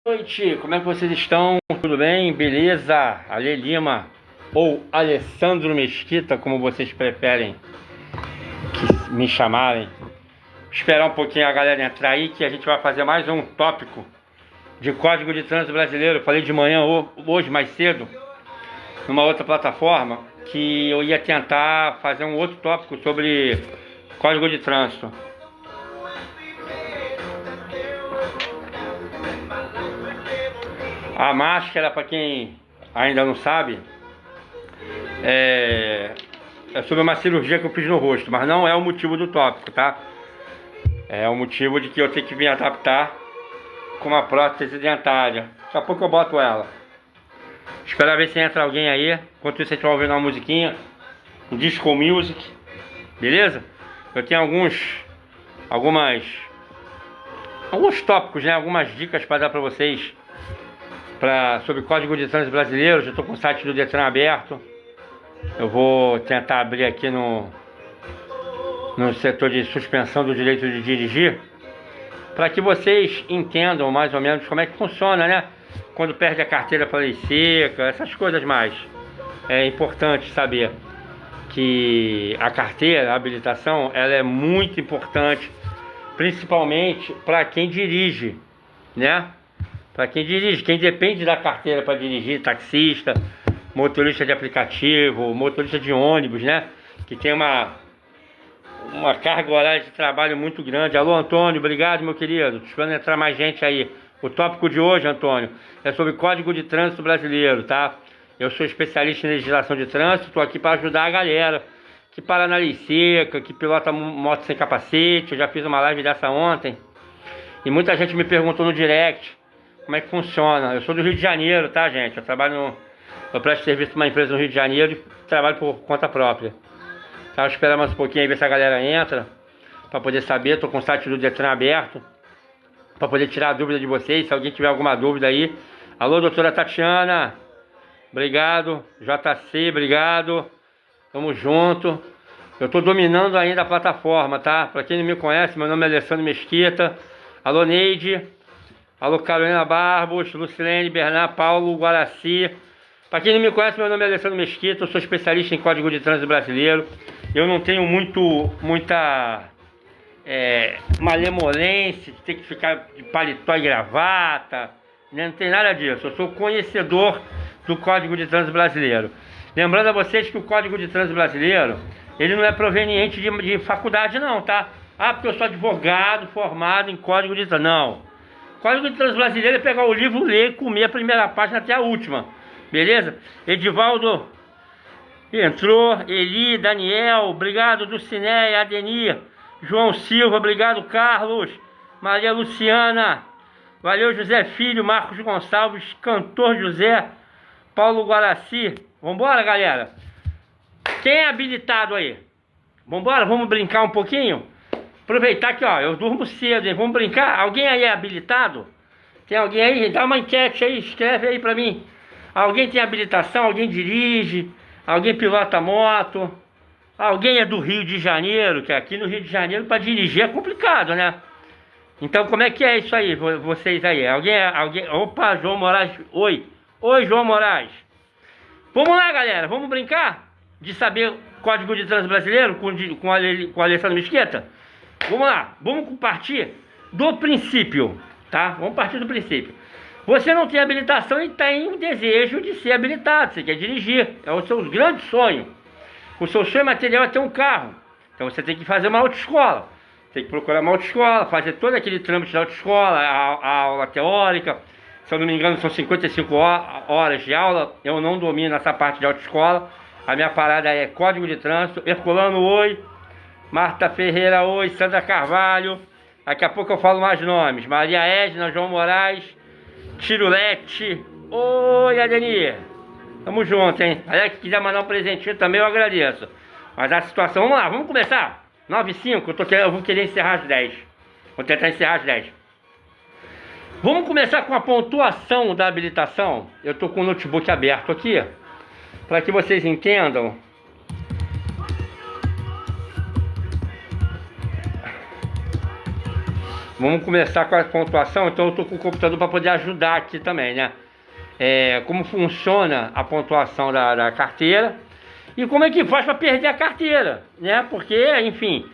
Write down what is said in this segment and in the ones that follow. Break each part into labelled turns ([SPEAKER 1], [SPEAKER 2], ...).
[SPEAKER 1] Boa noite, como é que vocês estão? Tudo bem? Beleza? Ale Lima ou Alessandro Mesquita, como vocês preferem que me chamarem. Esperar um pouquinho a galera entrar aí, que a gente vai fazer mais um tópico de Código de Trânsito Brasileiro. Eu falei de manhã, hoje mais cedo, numa outra plataforma, que eu ia tentar fazer um outro tópico sobre Código de Trânsito. A máscara, para quem ainda não sabe, é sobre uma cirurgia que eu fiz no rosto, mas não é o motivo do tópico, tá? É o motivo de que eu tenho que me adaptar com uma prótese dentária. Daqui a pouco eu boto ela. Esperar ver se entra alguém aí. Enquanto isso, a gente vai ouvindo uma musiquinha, um disco music, beleza? Eu tenho alguns tópicos, né? Algumas dicas para dar para vocês sobre Código de Trânsito Brasileiro. Já estou com o site do Detran aberto. Eu vou tentar abrir aqui no setor de suspensão do direito de dirigir, para que vocês entendam mais ou menos como é que funciona, né? Quando perde a carteira para lei seca, essas coisas mais. É importante saber que a carteira, a habilitação, ela é muito importante, principalmente para quem dirige, né? Para quem dirige, quem depende da carteira para dirigir, taxista, motorista de aplicativo, motorista de ônibus, né? Que tem uma carga horária de trabalho muito grande. Alô, Antônio, obrigado, meu querido. Esperando entrar mais gente aí. O tópico de hoje, Antônio, é sobre Código de Trânsito Brasileiro, tá? Eu sou especialista em legislação de trânsito, estou aqui para ajudar a galera que para na lei seca, que pilota moto sem capacete. Eu já fiz uma live dessa ontem e muita gente me perguntou no direct como é que funciona. Eu sou do Rio de Janeiro, tá, gente? Eu presto serviço para uma empresa no Rio de Janeiro e trabalho por conta própria. Tá, vou esperar mais um pouquinho aí, ver se a galera entra, para poder saber. Tô com o site do Detran aberto, para poder tirar a dúvida de vocês. Se alguém tiver alguma dúvida aí. Alô, doutora Tatiana, obrigado. JC, obrigado. Tamo junto. Eu tô dominando ainda a plataforma, tá? Para quem não me conhece, meu nome é Alessandro Mesquita. Alô, Neide. Alô, Carolina Barbos, Lucilene, Bernard, Paulo, Guaraci. Para quem não me conhece, meu nome é Alessandro Mesquita. Eu sou especialista em Código de Trânsito Brasileiro. Eu não tenho muita malemolência de ter que ficar de paletó e gravata, né? Não tem nada disso. Eu sou conhecedor do Código de Trânsito Brasileiro. Lembrando a vocês que o Código de Trânsito Brasileiro, ele não é proveniente de faculdade não, tá? Ah, porque eu sou advogado formado em Código de Trânsito. Não. O Código de Trânsito Brasileiro é pegar o livro, ler e comer a primeira página até a última. Beleza? Edivaldo entrou, Eli, Daniel, obrigado, Dulcinéia, Adenir, João Silva, obrigado, Carlos, Maria Luciana, valeu, José Filho, Marcos Gonçalves, Cantor José, Paulo Guaraci. Vambora, galera? Quem é habilitado aí? Vambora, vamos brincar um pouquinho? Aproveitar que, ó, eu durmo cedo, hein? Vamos brincar? Alguém aí é habilitado? Tem alguém aí? Dá uma enquete aí, escreve aí pra mim. Alguém tem habilitação? Alguém dirige? Alguém pilota moto? Alguém é do Rio de Janeiro? Que aqui no Rio de Janeiro para dirigir é complicado, né? Então como é que é isso aí, vocês aí? Alguém? Opa, João Moraes. Oi, João Moraes. Vamos lá, galera, vamos brincar de saber Código de Trânsito Brasileiro com o Alessandro Mesquita? Vamos lá, vamos partir do princípio, tá? Vamos partir do princípio. Você não tem habilitação e tem o desejo de ser habilitado, você quer dirigir, é o seu grande sonho. O seu sonho material é ter um carro, então você tem que fazer uma autoescola. Tem que procurar uma autoescola, fazer todo aquele trâmite da autoescola, a aula teórica. Se eu não me engano são 55 horas de aula. Eu não domino essa parte de autoescola. A minha parada é Código de Trânsito. Herculano, oi. Marta Ferreira, oi. Sandra Carvalho. Daqui a pouco eu falo mais nomes. Maria Edna, João Moraes, Tirulete. Oi, Adenir. Tamo junto, hein? Aliás, que quiser mandar um presentinho também eu agradeço. Mas a situação, vamos lá, vamos começar. 9h05, eu vou querer encerrar às 10. Vou tentar encerrar às 10. Vamos começar com a pontuação da habilitação. Eu tô com o notebook aberto aqui, para que vocês entendam. Vamos começar com a pontuação, então eu tô com o computador para poder ajudar aqui também, né? Como funciona a pontuação da carteira e como é que faz para perder a carteira, né? Porque, enfim,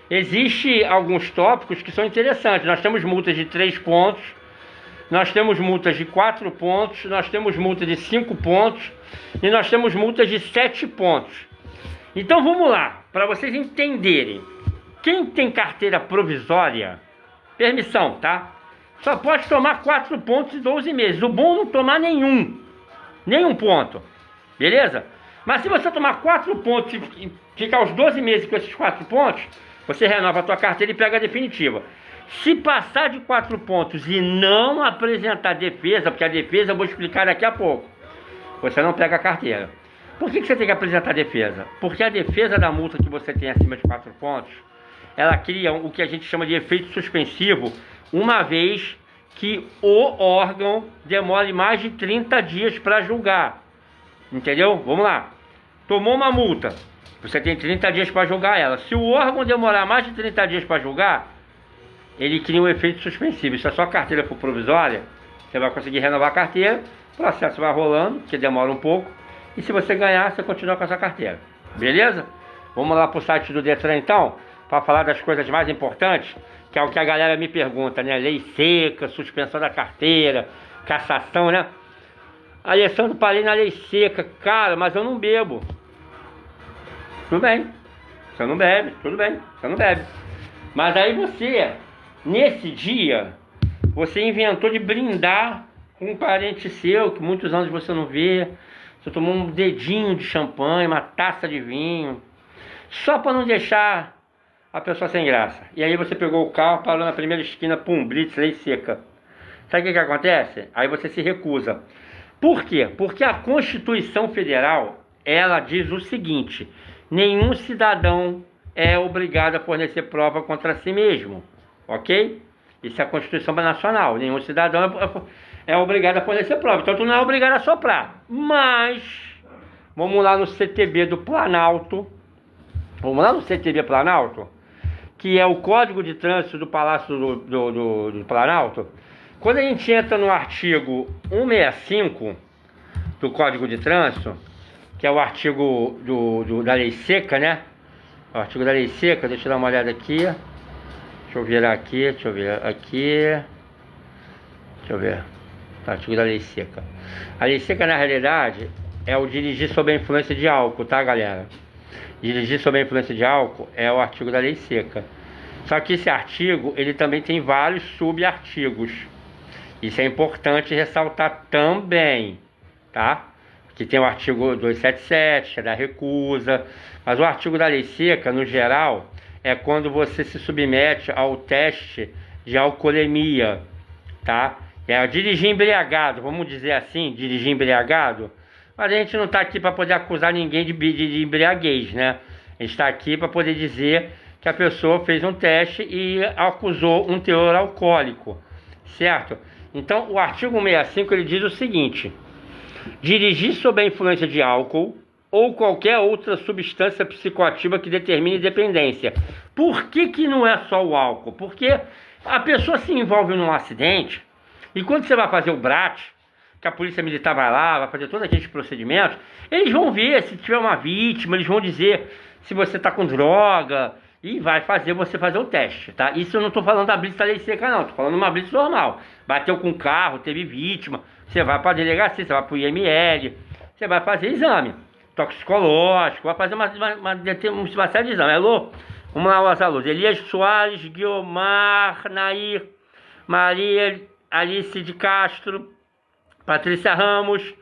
[SPEAKER 1] existe alguns tópicos que são interessantes. Nós temos multas de 3 pontos, nós temos multas de 4 pontos, nós temos multas de 5 pontos e nós temos multas de 7 pontos. Então vamos lá, para vocês entenderem. Quem tem carteira provisória, permissão, tá? Só pode tomar 4 pontos em 12 meses. O bom é não tomar nenhum ponto, beleza? Mas se você tomar 4 pontos e ficar os 12 meses com esses 4 pontos, você renova a tua carteira e pega a definitiva. Se passar de 4 pontos e não apresentar defesa, porque a defesa eu vou explicar daqui a pouco, você não pega a carteira. Por que você tem que apresentar a defesa? Porque a defesa da multa que você tem acima de 4 pontos, ela cria o que a gente chama de efeito suspensivo, uma vez que o órgão demore mais de 30 dias para julgar. Entendeu? Vamos lá. Tomou uma multa, você tem 30 dias para julgar ela. Se o órgão demorar mais de 30 dias para julgar, ele cria um efeito suspensivo. Se a sua carteira for provisória, você vai conseguir renovar a carteira, o processo vai rolando, que demora um pouco, e se você ganhar, você continua com a sua carteira. Beleza? Vamos lá para o site do Detran então, para falar das coisas mais importantes, que é o que a galera me pergunta, né? Lei seca, suspensão da carteira, cassação, né? Alessandro, parei na lei seca. Cara, mas eu não bebo. Tudo bem. Você não bebe, tudo bem. Você não bebe. Mas aí você, nesse dia, você inventou de brindar com um parente seu, que muitos anos você não vê. Você tomou um dedinho de champanhe, uma taça de vinho, só para não deixar a pessoa sem graça. E aí você pegou o carro, parou na primeira esquina, pum, blitz, lei seca. Sabe o que acontece? Aí você se recusa. Por quê? Porque a Constituição Federal, ela diz o seguinte: nenhum cidadão é obrigado a fornecer prova contra si mesmo, ok? Isso é a Constituição Nacional. Nenhum cidadão é obrigado a fornecer prova. Então tu não é obrigado a soprar. Mas vamos lá no CTB do Planalto. Vamos lá no CTB Planalto, que é o Código de Trânsito do Palácio do Planalto. Quando a gente entra no artigo 165 do Código de Trânsito, que é o artigo da lei seca, né? O artigo da lei seca, deixa eu dar uma olhada aqui. Deixa eu virar aqui, deixa eu ver aqui. Deixa eu ver. Artigo da lei seca. A lei seca, na realidade, é o dirigir sob a influência de álcool, tá, galera? Dirigir sob a influência de álcool é o artigo da lei seca. Só que esse artigo, ele também tem vários subartigos. Isso é importante ressaltar também, tá? Que tem o artigo 277, que é da recusa. Mas o artigo da lei seca, no geral, é quando você se submete ao teste de alcoolemia, tá? É dirigir embriagado, vamos dizer assim, dirigir embriagado. Mas a gente não está aqui para poder acusar ninguém de embriaguez, né? A gente está aqui para poder dizer que a pessoa fez um teste e acusou um teor alcoólico, certo? Então, o artigo 165, ele diz o seguinte: dirigir sob a influência de álcool ou qualquer outra substância psicoativa que determine dependência. Por que não é só o álcool? Porque a pessoa se envolve num acidente e quando você vai fazer o BRAT, que a polícia militar vai lá, vai fazer todos aqueles procedimentos, eles vão ver se tiver uma vítima, eles vão dizer se você está com droga e vai fazer você fazer o teste, tá? Isso eu não estou falando da blitz da lei seca, não. Estou falando de uma blitz normal. Bateu com o carro, teve vítima, você vai para a delegacia, você vai para o IML, você vai fazer exame toxicológico, vai fazer uma série de exames. Alô? Vamos lá, os alunos. Elias Soares, Guiomar, Nair, Maria Alice de Castro, Patrícia Ramos,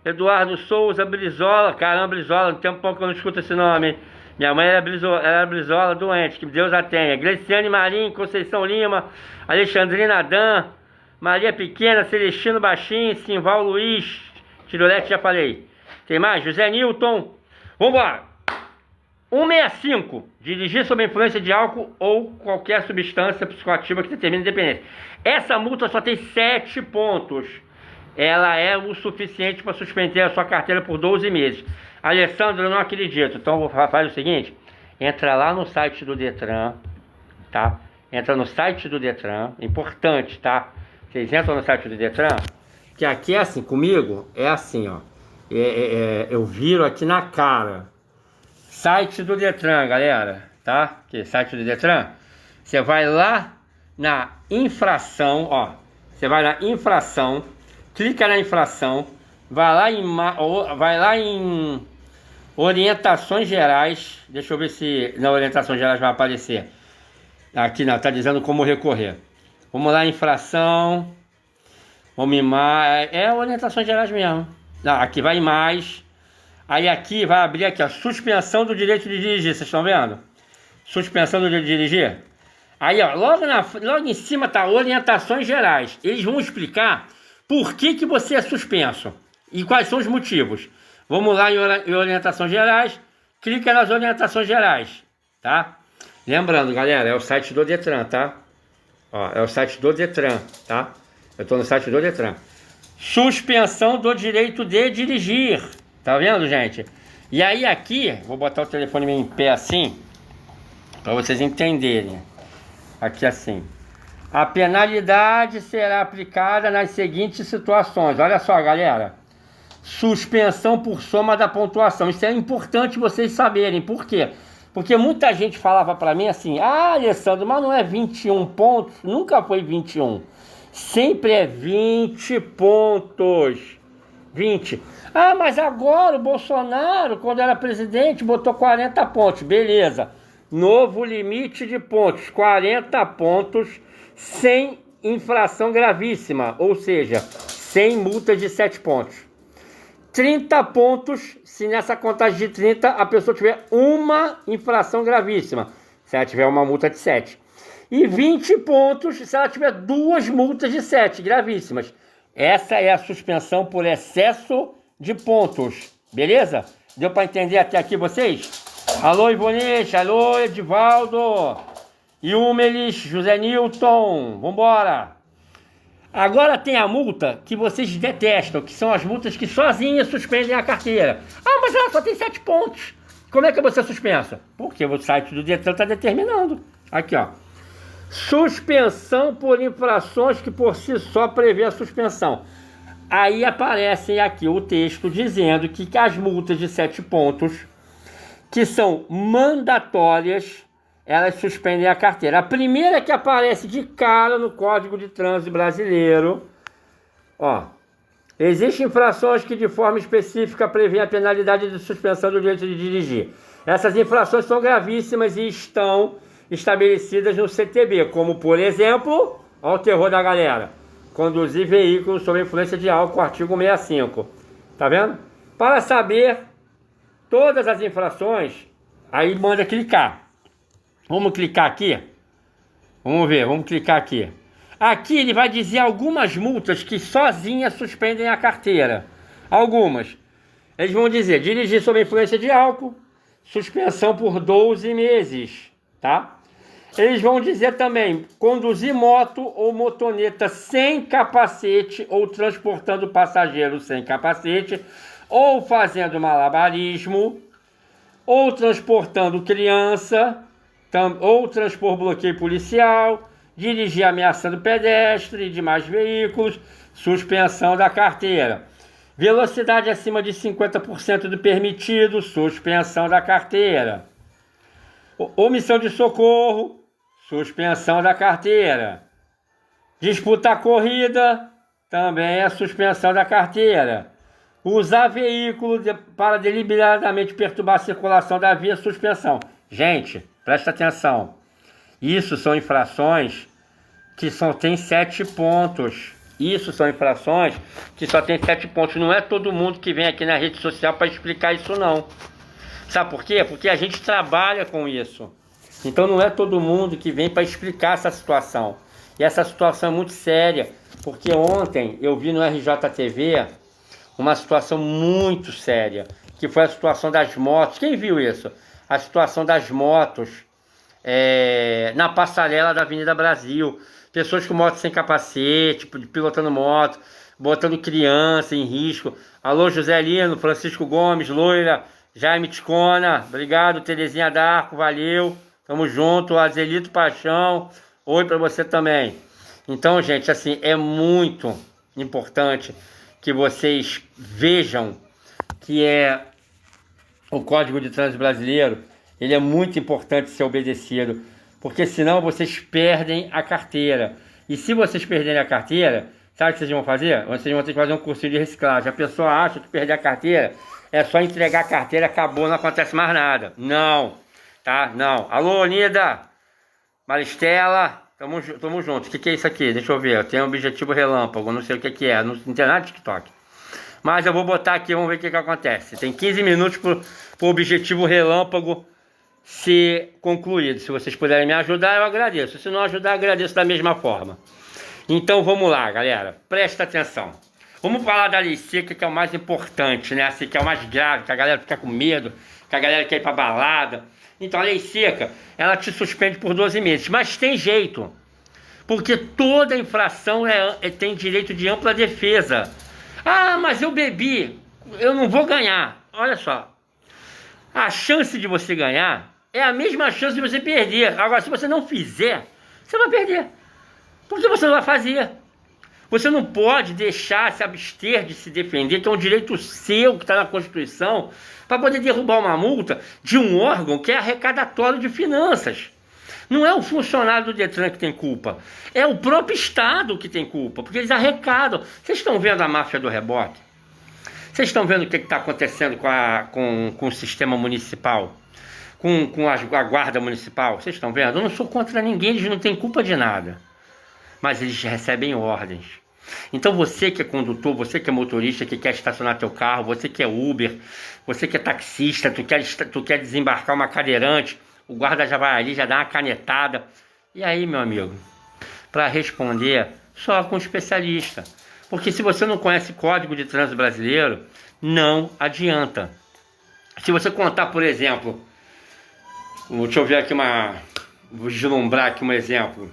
[SPEAKER 1] Eduardo Souza, Brizola. Caramba, Brizola, tem um pouco que eu não escuto esse nome. Minha mãe era Brizola doente, que Deus a tenha. Gleciane Marim, Conceição Lima, Alexandrina Dan, Maria Pequena, Celestino Baixinho, Simval Luiz, Tirolete, já falei. Tem mais? José Newton. Vambora! 165. Dirigir sob a influência de álcool ou qualquer substância psicoativa que determine dependência. Essa multa só tem 7 pontos. Ela é o suficiente para suspender a sua carteira por 12 meses. Alessandro, eu não acredito. Então, vou fazer o seguinte. Entra lá no site do Detran, tá? entra no site do Detran, importante, tá? Vocês entram no site do Detran, que aqui é assim, comigo, é assim, ó. Eu viro aqui na cara. Site do Detran, galera, tá? Que site do Detran, você vai lá na infração, ó. Você vai na infração, clica na infração, vai lá em orientações gerais. Deixa eu ver se na orientações gerais vai aparecer. Aqui não, tá dizendo como recorrer. Vamos lá, infração. Vamos em mais. É orientações gerais mesmo. Não, aqui vai em mais. Aí aqui vai abrir aqui, ó, suspensão do direito de dirigir. Vocês estão vendo? Suspensão do direito de dirigir. Aí, ó, logo em cima tá orientações gerais. Eles vão explicar por que você é suspenso e quais são os motivos. Vamos lá em orientações gerais. Clica nas orientações gerais, tá? Lembrando, galera, é o site do Detran, tá? Ó, é o site do Detran, tá? Eu tô no site do Detran. Suspensão do direito de dirigir. Tá vendo, gente? E aí aqui, vou botar o telefone meio em pé assim, para vocês entenderem. Aqui assim. A penalidade será aplicada nas seguintes situações. Olha só, galera. Suspensão por soma da pontuação. Isso é importante vocês saberem. Por quê? Porque muita gente falava para mim assim: ah, Alessandro, mas não é 21 pontos? Nunca foi 21. Sempre é 20 pontos. 20. Ah, mas agora o Bolsonaro, quando era presidente, botou 40 pontos. Beleza. Novo limite de pontos. 40 pontos sem infração gravíssima. Ou seja, sem multa de 7 pontos. 30 pontos se nessa contagem de 30 a pessoa tiver uma infração gravíssima. Se ela tiver uma multa de 7. E 20 pontos se ela tiver duas multas de 7 gravíssimas. Essa é a suspensão por excesso de pontos. Beleza? Deu para entender até aqui vocês? Alô, Ivonete. Alô, Edivaldo. Yumelis, José Nilton. Vambora. Agora tem a multa que vocês detestam, que são as multas que sozinhas suspendem a carteira. Ah, mas ela só tem 7 pontos. Como é que você suspensa? Porque o site do Detran está determinando. Aqui, ó. Suspensão por infrações que por si só prevê a suspensão. Aí aparece aqui o texto dizendo que as multas de 7 pontos, que são mandatórias, elas suspendem a carteira. A primeira que aparece de cara no Código de Trânsito Brasileiro, ó. Existem infrações que de forma específica prevêem a penalidade de suspensão do direito de dirigir. Essas infrações são gravíssimas e estão estabelecidas no CTB, como por exemplo, ó o terror da galera, conduzir veículos sob influência de álcool, artigo 65. Tá vendo? Para saber todas as infrações, aí manda clicar. Vamos clicar aqui. Vamos ver, vamos clicar aqui. Aqui ele vai dizer algumas multas que sozinhas suspendem a carteira. Algumas. Eles vão dizer: dirigir sob influência de álcool, suspensão por 12 meses, tá? Eles vão dizer também: conduzir moto ou motoneta sem capacete ou transportando passageiros sem capacete, ou fazendo malabarismo, ou transportando criança, ou transpor bloqueio policial, dirigir ameaçando pedestre e demais veículos, suspensão da carteira. Velocidade acima de 50% do permitido, suspensão da carteira. Omissão de socorro, suspensão da carteira. Disputar corrida, também é suspensão da carteira. Usar veículo para deliberadamente perturbar a circulação da via, suspensão. Gente, presta atenção. Isso são infrações que só tem 7 pontos. Isso são infrações que só tem 7 pontos. Não é todo mundo que vem aqui na rede social para explicar isso, não. Sabe por quê? Porque a gente trabalha com isso. Então não é todo mundo que vem para explicar essa situação. E essa situação é muito séria. Porque ontem eu vi no RJTV uma situação muito séria, que foi a situação das motos. Quem viu isso? A situação das motos na passarela da Avenida Brasil. Pessoas com moto sem capacete, pilotando moto, botando criança em risco. Alô, José Lino, Francisco Gomes, Loira, Jaime Ticona, obrigado, Terezinha D'Arco, valeu, tamo junto. Azelito Paixão, Oi para você também. Então, gente, assim, é muito importante que vocês vejam que o Código de Trânsito Brasileiro, ele é muito importante ser obedecido, porque senão vocês perdem a carteira. E se vocês perderem a carteira, sabe o que vocês vão fazer? Vocês vão ter que fazer um cursinho de reciclagem. A pessoa acha que perder a carteira é só entregar a carteira, acabou, não acontece mais nada. Não, tá? Não. Alô, Nida, Maristela, tamo junto. O que é isso aqui? Deixa eu ver. Tem um objetivo relâmpago, não sei o que é. Não tem nada de TikTok. Mas eu vou botar aqui, vamos ver o que acontece. Tem 15 minutos pro objetivo relâmpago ser concluído. Se vocês puderem me ajudar, eu agradeço. Se não ajudar, eu agradeço da mesma forma. Então vamos lá, galera. Presta atenção. Vamos falar da lei seca, que é o mais importante, né? Assim, que é o mais grave, que a galera fica com medo, que a galera quer ir pra balada. Então a lei seca, ela te suspende por 12 meses. Mas tem jeito. Porque toda infração tem direito de ampla defesa. Ah, mas eu bebi, eu não vou ganhar. Olha só, a chance de você ganhar é a mesma chance de você perder. Agora, se você não fizer, você vai perder. Porque você não vai fazer. Você não pode deixar se abster de se defender, que é um direito seu que está na Constituição, para poder derrubar uma multa de um órgão que é arrecadatório de finanças. Não é o funcionário do Detran que tem culpa, é o próprio Estado que tem culpa, porque eles arrecadam. Vocês estão vendo a máfia do reboque? Vocês estão vendo o que está acontecendo com o sistema municipal? Com a guarda municipal? Vocês estão vendo? Eu não sou contra ninguém, eles não têm culpa de nada. Mas eles recebem ordens. Então você que é condutor, você que é motorista, que quer estacionar teu carro, você que é Uber, você que é taxista, tu quer desembarcar uma cadeirante, o guarda já vai ali, já dá uma canetada. E aí, meu amigo, para responder, só com um especialista. Porque se você não conhece Código de Trânsito Brasileiro, não adianta. Se você contar, por exemplo, deixa eu ver aqui vou deslumbrar aqui um exemplo.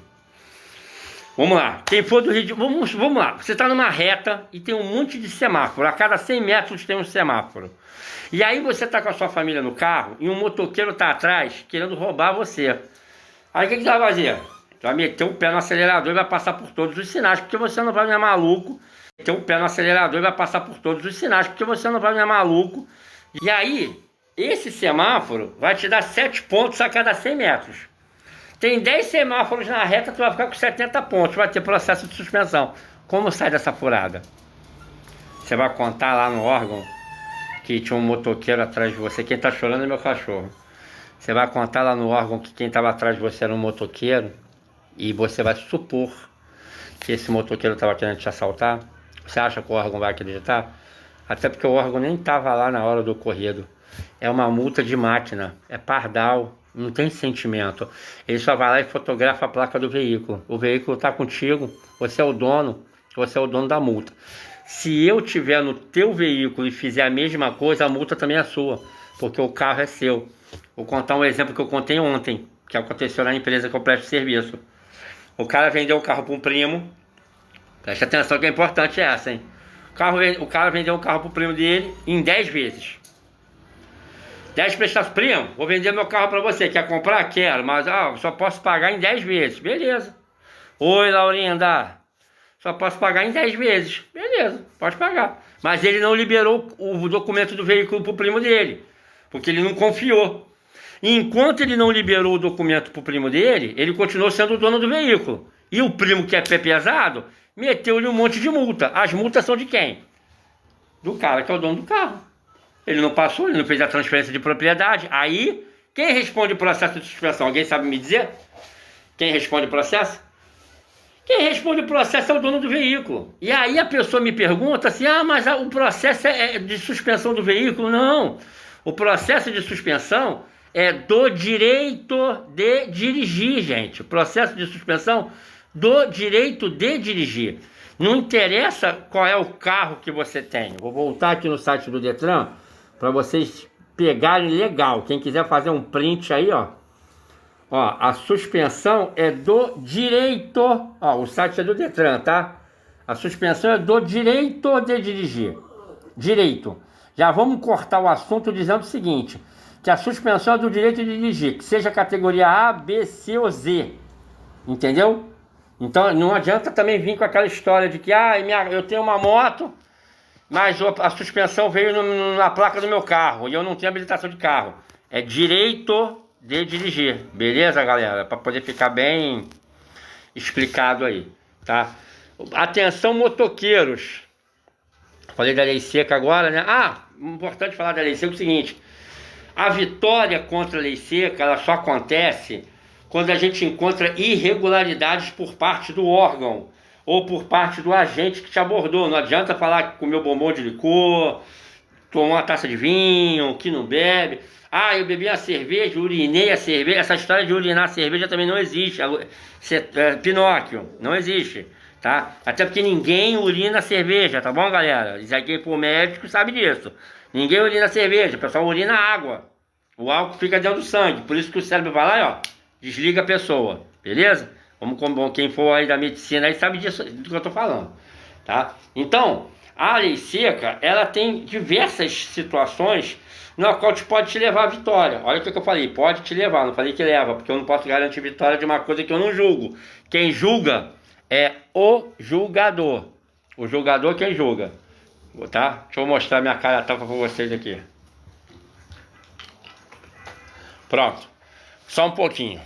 [SPEAKER 1] Vamos lá, quem for do Rio de Janeiro, vamos lá, você está numa reta e tem um monte de semáforo, a cada 100 metros tem um semáforo. E aí você está com a sua família no carro e um motoqueiro está atrás querendo roubar você. Aí o que você vai fazer? Você vai meter o pé no acelerador e vai passar por todos os sinais, porque você não vai, não é maluco. Meter o pé no acelerador e vai passar por todos os sinais, porque você não vai, não é maluco. E aí, esse semáforo vai te dar 7 pontos a cada 100 metros. Tem 10 semáforos na reta, tu vai ficar com 70 pontos, vai ter processo de suspensão. Como sai dessa furada? Você vai contar lá no órgão que tinha um motoqueiro atrás de você. Quem tá chorando é meu cachorro. Você vai contar lá no órgão que quem estava atrás de você era um motoqueiro e você vai supor que esse motoqueiro estava querendo te assaltar. Você acha que o órgão vai acreditar? Até porque o órgão nem estava lá na hora do ocorrido. É uma multa de máquina, é pardal. Não tem sentimento. Ele só vai lá e fotografa a placa do veículo. O veículo está contigo, você é o dono da multa. Se eu tiver no teu veículo e fizer a mesma coisa, a multa também é sua, porque o carro é seu. Vou contar um exemplo que eu contei ontem, que aconteceu na empresa que eu presto serviço. O cara vendeu o carro para um primo. Preste atenção que é importante essa, hein? O cara vendeu um carro para o primo dele em 10 vezes. 10 prestações, primo, vou vender meu carro para você, quer comprar? Quero, mas só posso pagar em 10 vezes, beleza. Oi, Laurinda, só posso pagar em 10 vezes, beleza, pode pagar. Mas ele não liberou o documento do veículo para o primo dele, porque ele não confiou. E enquanto ele não liberou o documento para o primo dele, ele continuou sendo o dono do veículo. E o primo, que é pé pesado, meteu-lhe um monte de multa. As multas são de quem? Do cara que é o dono do carro. Ele não passou, ele não fez a transferência de propriedade. Aí, quem responde o processo de suspensão? Alguém sabe me dizer? Quem responde o processo? Quem responde o processo é o dono do veículo. E aí a pessoa me pergunta assim, mas o processo é de suspensão do veículo? Não. O processo de suspensão é do direito de dirigir, gente. O processo de suspensão do direito de dirigir. Não interessa qual é o carro que você tem. Vou voltar aqui no site do Detran para vocês pegarem legal. Quem quiser fazer um print aí, ó, a suspensão é do direito, o site é do Detran, tá? A suspensão é do direito de dirigir. Direito. Já vamos cortar o assunto dizendo o seguinte, que a suspensão é do direito de dirigir, que seja categoria A, B, C ou Z. Entendeu? Então não adianta também vir com aquela história de que eu tenho uma moto, mas a suspensão veio na placa do meu carro e eu não tenho habilitação de carro. É direito de dirigir, beleza, galera? Para poder ficar bem explicado aí, tá? Atenção, motoqueiros. Falei da lei seca agora, né? Importante falar da lei seca é o seguinte: a vitória contra a lei seca, ela só acontece quando a gente encontra irregularidades por parte do órgão ou por parte do agente que te abordou. Não adianta falar que comeu bombom de licor, tomou uma taça de vinho, que não bebe. Eu bebi a cerveja, urinei a cerveja. Essa história de urinar a cerveja também não existe. Pinóquio, não existe, tá? Até porque ninguém urina a cerveja, tá bom, galera? Isso aqui pro médico sabe disso. Ninguém urina a cerveja, o pessoal urina água. O álcool fica dentro do sangue, por isso que o cérebro vai lá e desliga a pessoa, beleza? Como quem for aí da medicina aí sabe disso do que eu tô falando, tá? Então, a lei seca, ela tem diversas situações na qual pode te levar à vitória. Olha o que eu falei, pode te levar, não falei que leva, porque eu não posso garantir vitória de uma coisa que eu não julgo. Quem julga é o julgador. O julgador quem julga, tá? Deixa eu mostrar minha cara tapa pra vocês aqui. Pronto, só um pouquinho.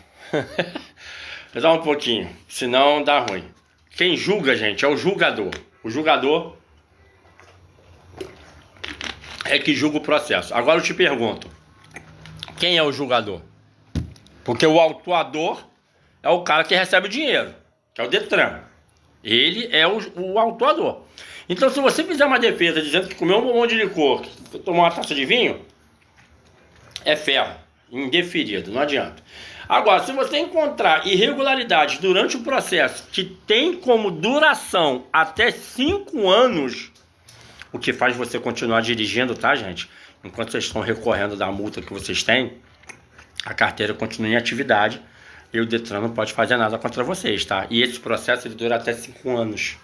[SPEAKER 1] Só um pouquinho, senão dá ruim. Quem julga, gente, é o julgador. O julgador é que julga o processo. Agora eu te pergunto, quem é o julgador? Porque o autuador é o cara que recebe o dinheiro, que é o Detran. Ele é o autuador. Então, se você fizer uma defesa dizendo que comeu um bombom de licor, que tomou uma taça de vinho, é ferro, indeferido, não adianta. Agora, se você encontrar irregularidades durante o processo que tem como duração até 5 anos, o que faz você continuar dirigindo, tá, gente? Enquanto vocês estão recorrendo da multa que vocês têm, a carteira continua em atividade e o Detran não pode fazer nada contra vocês, tá? E esse processo ele dura até 5 anos.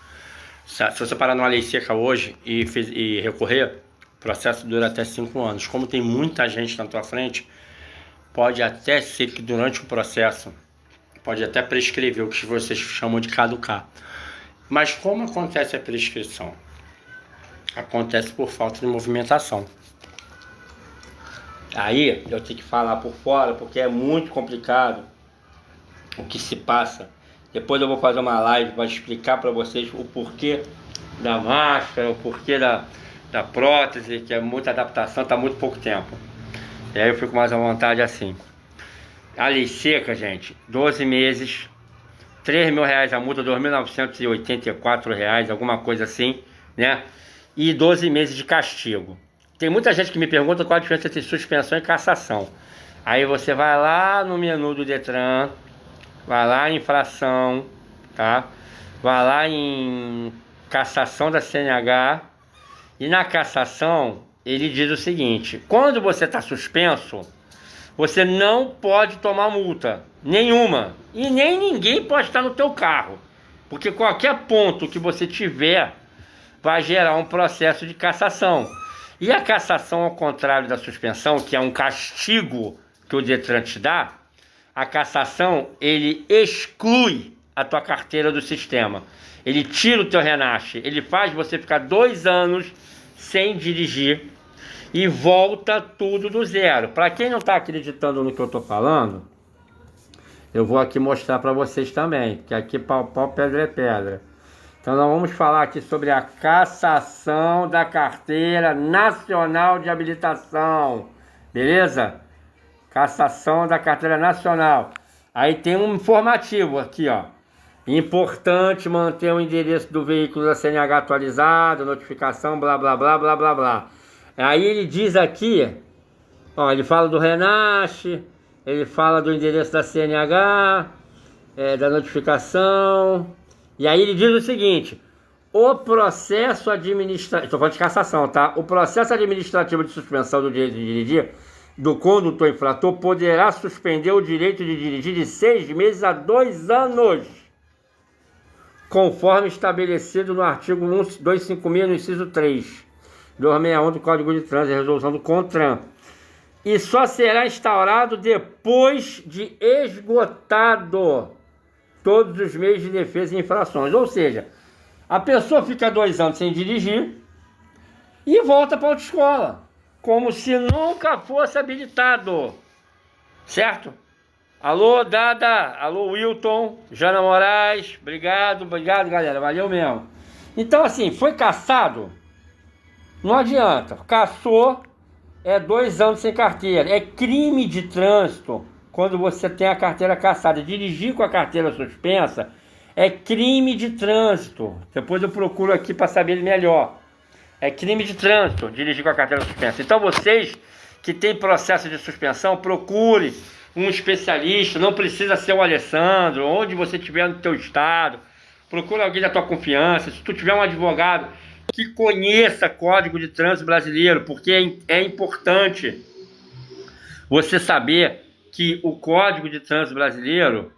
[SPEAKER 1] Se você parar numa lei seca hoje e recorrer, o processo dura até 5 anos. Como tem muita gente na tua frente, pode até ser que durante o processo, pode até prescrever o que vocês chamam de caducar. Mas como acontece a prescrição? Acontece por falta de movimentação. Aí eu tenho que falar por fora, porque é muito complicado o que se passa. Depois eu vou fazer uma live para explicar para vocês o porquê da máscara, o porquê da prótese, que é muita adaptação, está muito pouco tempo. E aí eu fico mais à vontade assim. A lei seca, gente, 12 meses, R$3.000 a multa, R$2.984, alguma coisa assim, né? E 12 meses de castigo. Tem muita gente que me pergunta qual a diferença entre suspensão e cassação. Aí você vai lá no menu do Detran, vai lá em infração, tá? Vai lá em cassação da CNH, e na cassação ele diz o seguinte: quando você está suspenso, você não pode tomar multa nenhuma, e nem ninguém pode estar no teu carro, porque qualquer ponto que você tiver vai gerar um processo de cassação. E a cassação, ao contrário da suspensão, que é um castigo que o Detran te dá, a cassação, ele exclui a tua carteira do sistema. Ele tira o teu Renache, ele faz você ficar 2 anos sem dirigir e volta tudo do zero. Para quem não está acreditando no que eu estou falando, eu vou aqui mostrar para vocês também, que aqui pau, pedra é pedra. Então nós vamos falar aqui sobre a cassação da Carteira Nacional de Habilitação, beleza? Cassação da Carteira Nacional. Aí tem um informativo aqui, ó. Importante manter o endereço do veículo da CNH atualizado, notificação, blá, blá, blá, blá, blá, blá. Aí ele diz aqui, ó, ele fala do Renache, ele fala do endereço da CNH, da notificação. E aí ele diz o seguinte: o processo administrativo, estou falando de cassação, tá? O processo administrativo de suspensão do direito de dirigir do condutor infrator poderá suspender o direito de dirigir de 6 meses a 2 anos, conforme estabelecido no artigo 256, no inciso 3, 261 do Código de Trânsito, resolução do CONTRAN. E só será instaurado depois de esgotado todos os meios de defesa e infrações. Ou seja, a pessoa fica 2 anos sem dirigir e volta para a autoescola, como se nunca fosse habilitado, certo? Alô, Dada, alô, Wilton, Jana Moraes, obrigado, galera, valeu mesmo. Então, assim, foi caçado, não adianta, caçou, é 2 anos sem carteira, é crime de trânsito quando você tem a carteira caçada. Dirigir com a carteira suspensa é crime de trânsito, depois eu procuro aqui para saber melhor. É crime de trânsito dirigir com a carteira suspensa. Então vocês que têm processo de suspensão, procure um especialista, não precisa ser o Alessandro, onde você estiver no teu estado, procure alguém da tua confiança. Se tu tiver um advogado que conheça Código de Trânsito Brasileiro, porque é importante você saber que o Código de Trânsito Brasileiro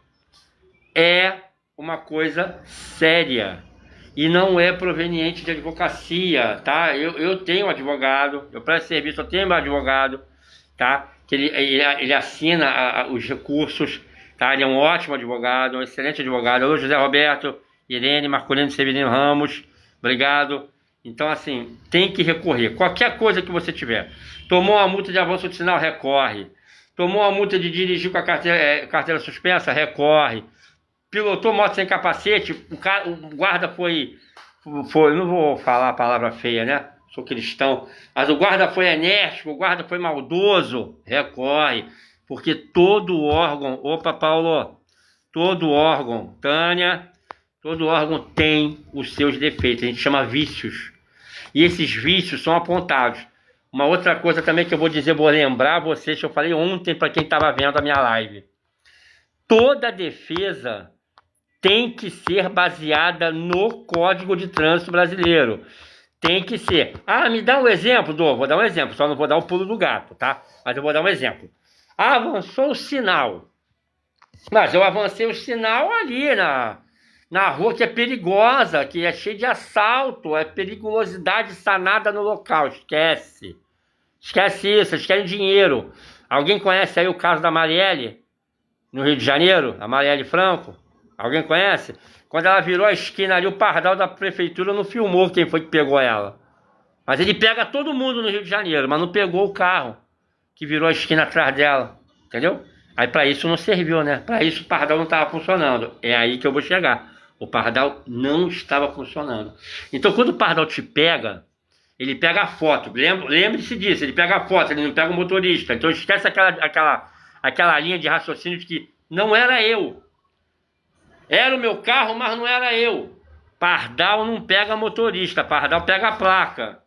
[SPEAKER 1] é uma coisa séria e não é proveniente de advocacia, tá? Eu tenho um advogado, eu presto serviço, eu tenho meu advogado, tá? Que ele assina os recursos, tá? Ele é um ótimo advogado, um excelente advogado. Alô, José Roberto, Irene, Marcolino Severino Ramos, obrigado. Então, assim, tem que recorrer. Qualquer coisa que você tiver. Tomou uma multa de avanço de sinal, recorre. Tomou uma multa de dirigir com a carteira suspensa, recorre. Pilotou moto sem capacete, o guarda foi, não vou falar a palavra feia, né? Sou cristão, mas o guarda foi enérgico, o guarda foi maldoso, recorre, porque todo órgão, opa Paulo, todo órgão, Tânia, todo órgão tem os seus defeitos, a gente chama vícios, e esses vícios são apontados. Uma outra coisa também que eu vou dizer, vou lembrar vocês, que eu falei ontem para quem estava vendo a minha live, toda defesa tem que ser baseada no Código de Trânsito Brasileiro. Tem que ser. Ah, me dá um exemplo, vou dar um exemplo, só não vou dar o pulo do gato, tá? Mas eu vou dar um exemplo. Avançou o sinal. Mas eu avancei o sinal ali na rua que é perigosa, que é cheia de assalto, é periculosidade sanada no local. Esquece. Esquece isso, eles querem dinheiro. Alguém conhece aí o caso da Marielle, no Rio de Janeiro? A Marielle Franco? Alguém conhece? Quando ela virou a esquina ali, o pardal da prefeitura não filmou quem foi que pegou ela. Mas ele pega todo mundo no Rio de Janeiro, mas não pegou o carro que virou a esquina atrás dela. Entendeu? Aí pra isso não serviu, né? Pra isso o pardal não estava funcionando. É aí que eu vou chegar. O pardal não estava funcionando. Então quando o pardal te pega, ele pega a foto. Lembre-se disso, ele pega a foto, ele não pega o motorista. Então esquece aquela linha de raciocínio de que não era eu. Era o meu carro, mas não era eu. Pardal não pega motorista, pardal pega a placa.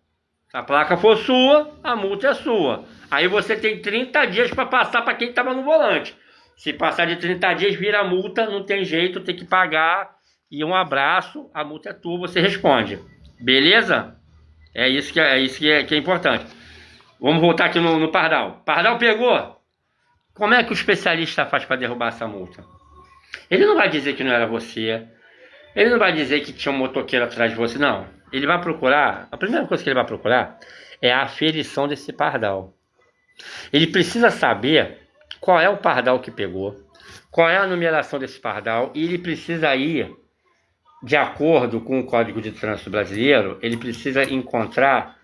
[SPEAKER 1] Se a placa for sua, a multa é sua. Aí você tem 30 dias para passar para quem estava no volante. Se passar de 30 dias, vira multa, não tem jeito, tem que pagar. E um abraço, a multa é tua, você responde. Beleza? É isso que é importante. Vamos voltar aqui no pardal. Pardal pegou? Como é que o especialista faz para derrubar essa multa? Ele não vai dizer que não era você. Ele não vai dizer que tinha um motoqueiro atrás de você, não. Ele vai procurar, a primeira coisa que ele vai procurar é a aferição desse pardal. Ele precisa saber qual é o pardal que pegou, qual é a numeração desse pardal, e ele precisa ir, de acordo com o Código de Trânsito Brasileiro, ele precisa encontrar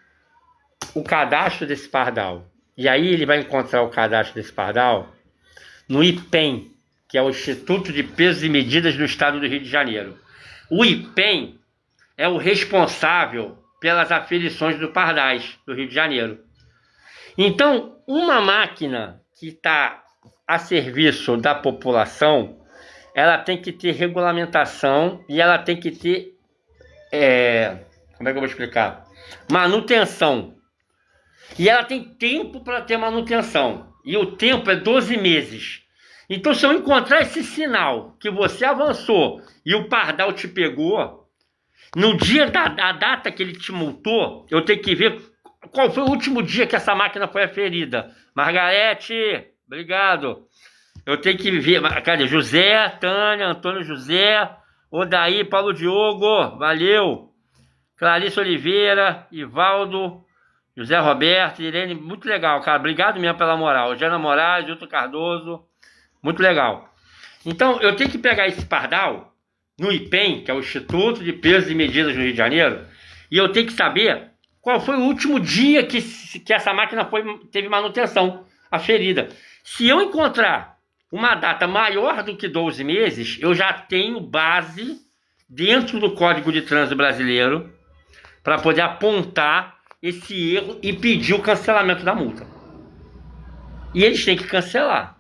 [SPEAKER 1] o cadastro desse pardal. E aí ele vai encontrar o cadastro desse pardal no IPEM, que é o Instituto de Pesos e Medidas do Estado do Rio de Janeiro. O IPEM é o responsável pelas aferições do pardais do Rio de Janeiro. Então, uma máquina que está a serviço da população, ela tem que ter regulamentação e ela tem que ter, como é que eu vou explicar? Manutenção. E ela tem tempo para ter manutenção. E o tempo é 12 meses. Então, se eu encontrar esse sinal que você avançou e o pardal te pegou, no dia da data que ele te multou, eu tenho que ver qual foi o último dia que essa máquina foi aferida. Margarete, obrigado. Eu tenho que ver, cadê? José, Tânia, Antônio José, Odaí, Paulo Diogo, valeu. Clarice Oliveira, Ivaldo, José Roberto, Irene, muito legal, cara. Obrigado mesmo pela moral. Jana Moraes, Hilton Cardoso. Muito legal. Então, eu tenho que pegar esse pardal no IPEM, que é o Instituto de Pesos e Medidas no Rio de Janeiro, e eu tenho que saber qual foi o último dia que essa máquina teve manutenção, aferida. Se eu encontrar uma data maior do que 12 meses, eu já tenho base dentro do Código de Trânsito Brasileiro para poder apontar esse erro e pedir o cancelamento da multa. E eles têm que cancelar,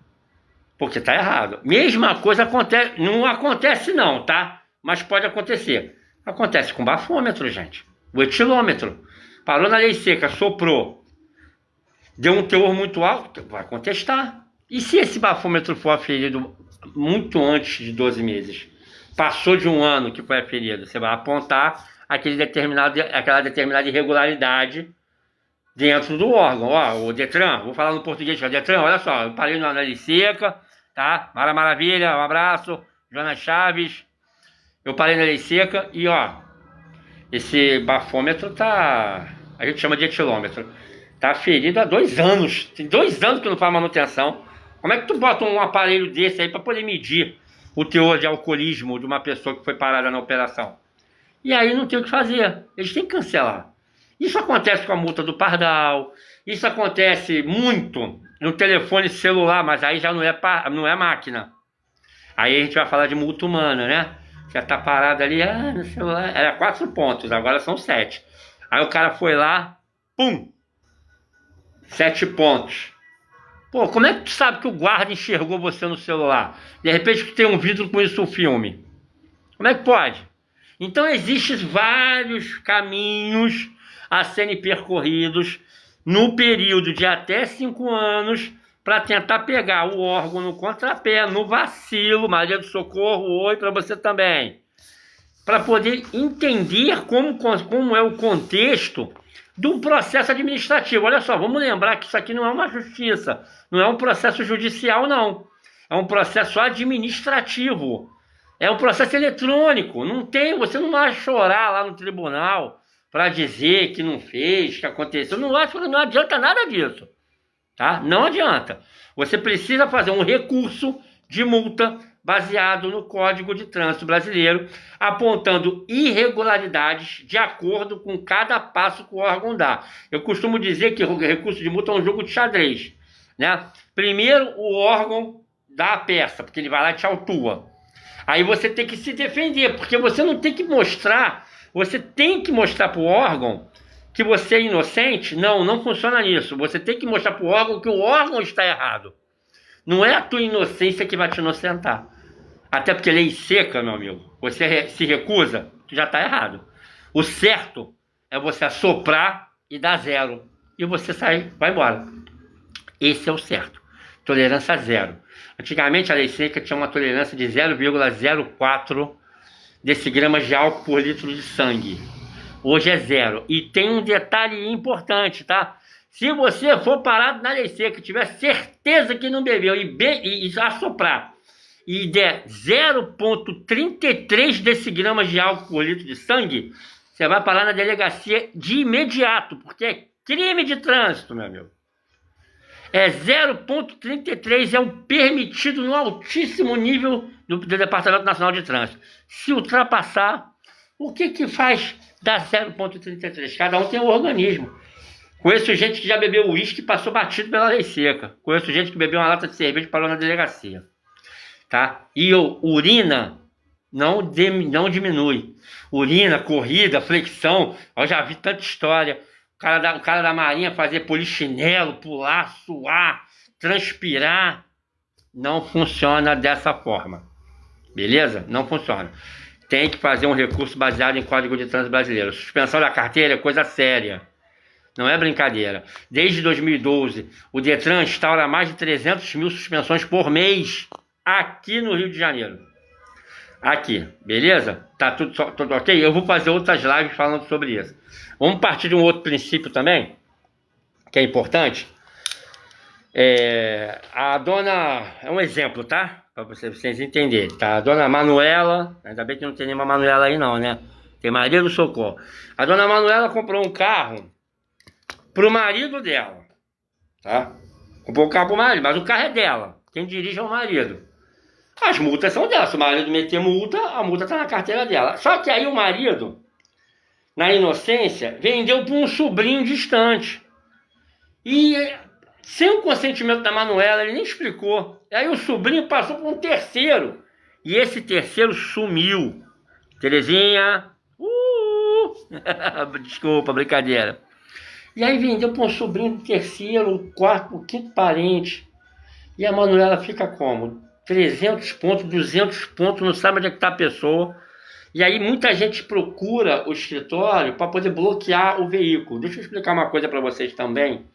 [SPEAKER 1] porque está errado. Mesma coisa acontece, não acontece não, tá? Mas pode acontecer. Acontece com bafômetro, gente. O etilômetro. Parou na lei seca, soprou, deu um teor muito alto, vai contestar. E se esse bafômetro for aferido muito antes de 12 meses? Passou de um ano que foi aferido, você vai apontar aquela determinada irregularidade dentro do órgão. Ó, o Detran, vou falar no português, o Detran, olha só, eu parei na lei seca, tá? Maravilha, um abraço, Joana Chaves. Eu parei na lei seca e ó, esse bafômetro tá, a gente chama de etilômetro, tá ferido há 2 anos. Tem 2 anos que não faz manutenção. Como é que tu bota um aparelho desse aí para poder medir o teor de alcoolismo de uma pessoa que foi parada na operação? E aí não tem o que fazer. Eles têm que cancelar. Isso acontece com a multa do pardal. Isso acontece muito no telefone celular, mas aí já não é máquina. Aí a gente vai falar de multa humana, né? Já tá parado ali, no celular. Era 4 pontos, agora são 7. Aí o cara foi lá, pum! 7 pontos. Pô, como é que tu sabe que o guarda enxergou você no celular? De repente tem um vidro com isso, o filme. Como é que pode? Então existem vários caminhos a serem percorridos no período de até 5 anos para tentar pegar o órgão no contrapé, no vacilo. Maria do Socorro, oi para você também. Para poder entender como é o contexto do processo administrativo. Olha só, vamos lembrar que isso aqui não é uma justiça, não é um processo judicial, não. É um processo administrativo. É um processo eletrônico. Não tem, você não vai chorar lá no tribunal para dizer que não fez, que aconteceu. Não adianta nada disso. Tá? Não adianta. Você precisa fazer um recurso de multa baseado no Código de Trânsito Brasileiro, apontando irregularidades de acordo com cada passo que o órgão dá. Eu costumo dizer que o recurso de multa é um jogo de xadrez, né? Primeiro o órgão dá a peça, porque ele vai lá e te autua. Aí você tem que se defender, porque você não tem que mostrar, você tem que mostrar para o órgão que você é inocente. Não funciona nisso. Você tem que mostrar para o órgão que o órgão está errado. Não é a tua inocência que vai te inocentar. Até porque lei seca, meu amigo, você se recusa, tu já está errado. O certo é você assoprar e dar 0. E você sai, vai embora. Esse é o certo. Tolerância 0. Antigamente a lei seca tinha uma tolerância de 0,04 decigramas de álcool por litro de sangue. Hoje é 0. E tem um detalhe importante, tá? Se você for parado na lei seca, tiver certeza que não bebeu e assoprar, e der 0,33 decigramas de álcool por litro de sangue, você vai parar na delegacia de imediato, porque é crime de trânsito, meu amigo. É 0,33, é o permitido no altíssimo nível do Departamento Nacional de Trânsito. Se ultrapassar, o que faz dar 0,33? Cada um tem um organismo. Conheço gente que já bebeu uísque e passou batido pela lei seca. Conheço gente que bebeu uma lata de cerveja e parou na delegacia. Tá? E urina não diminui. Urina, corrida, flexão. Eu já vi tanta história. O cara da marinha fazer polichinelo, pular, suar, transpirar. Não funciona dessa forma. Beleza? Não funciona. Tem que fazer um recurso baseado em Código de Trânsito Brasileiro. Suspensão da carteira é coisa séria. Não é brincadeira. Desde 2012, o Detran instaura mais de 300 mil suspensões por mês aqui no Rio de Janeiro. Aqui, beleza? Tá tudo ok? Eu vou fazer outras lives falando sobre isso. Vamos partir de um outro princípio também, que é importante. A dona... É um exemplo, tá? Para vocês entenderem, tá? A dona Manuela... Ainda bem que não tem nenhuma Manuela aí não, né? Tem Maria do Socorro. A dona Manuela comprou um carro pro marido dela, tá? Comprou o carro pro marido, mas o carro é dela. Quem dirige é o marido. As multas são dela. Se o marido meter multa, a multa tá na carteira dela. Só que aí o marido, na inocência, vendeu para um sobrinho distante. E sem o consentimento da Manuela, ele nem explicou. Aí o sobrinho passou por um terceiro. E esse terceiro sumiu. Terezinha. Desculpa, brincadeira. E aí vendeu para um sobrinho do terceiro, quarto, quinto parente. E a Manuela fica como? 300 pontos, 200 pontos, não sabe onde é que está a pessoa. E aí muita gente procura o escritório para poder bloquear o veículo. Deixa eu explicar uma coisa para vocês também.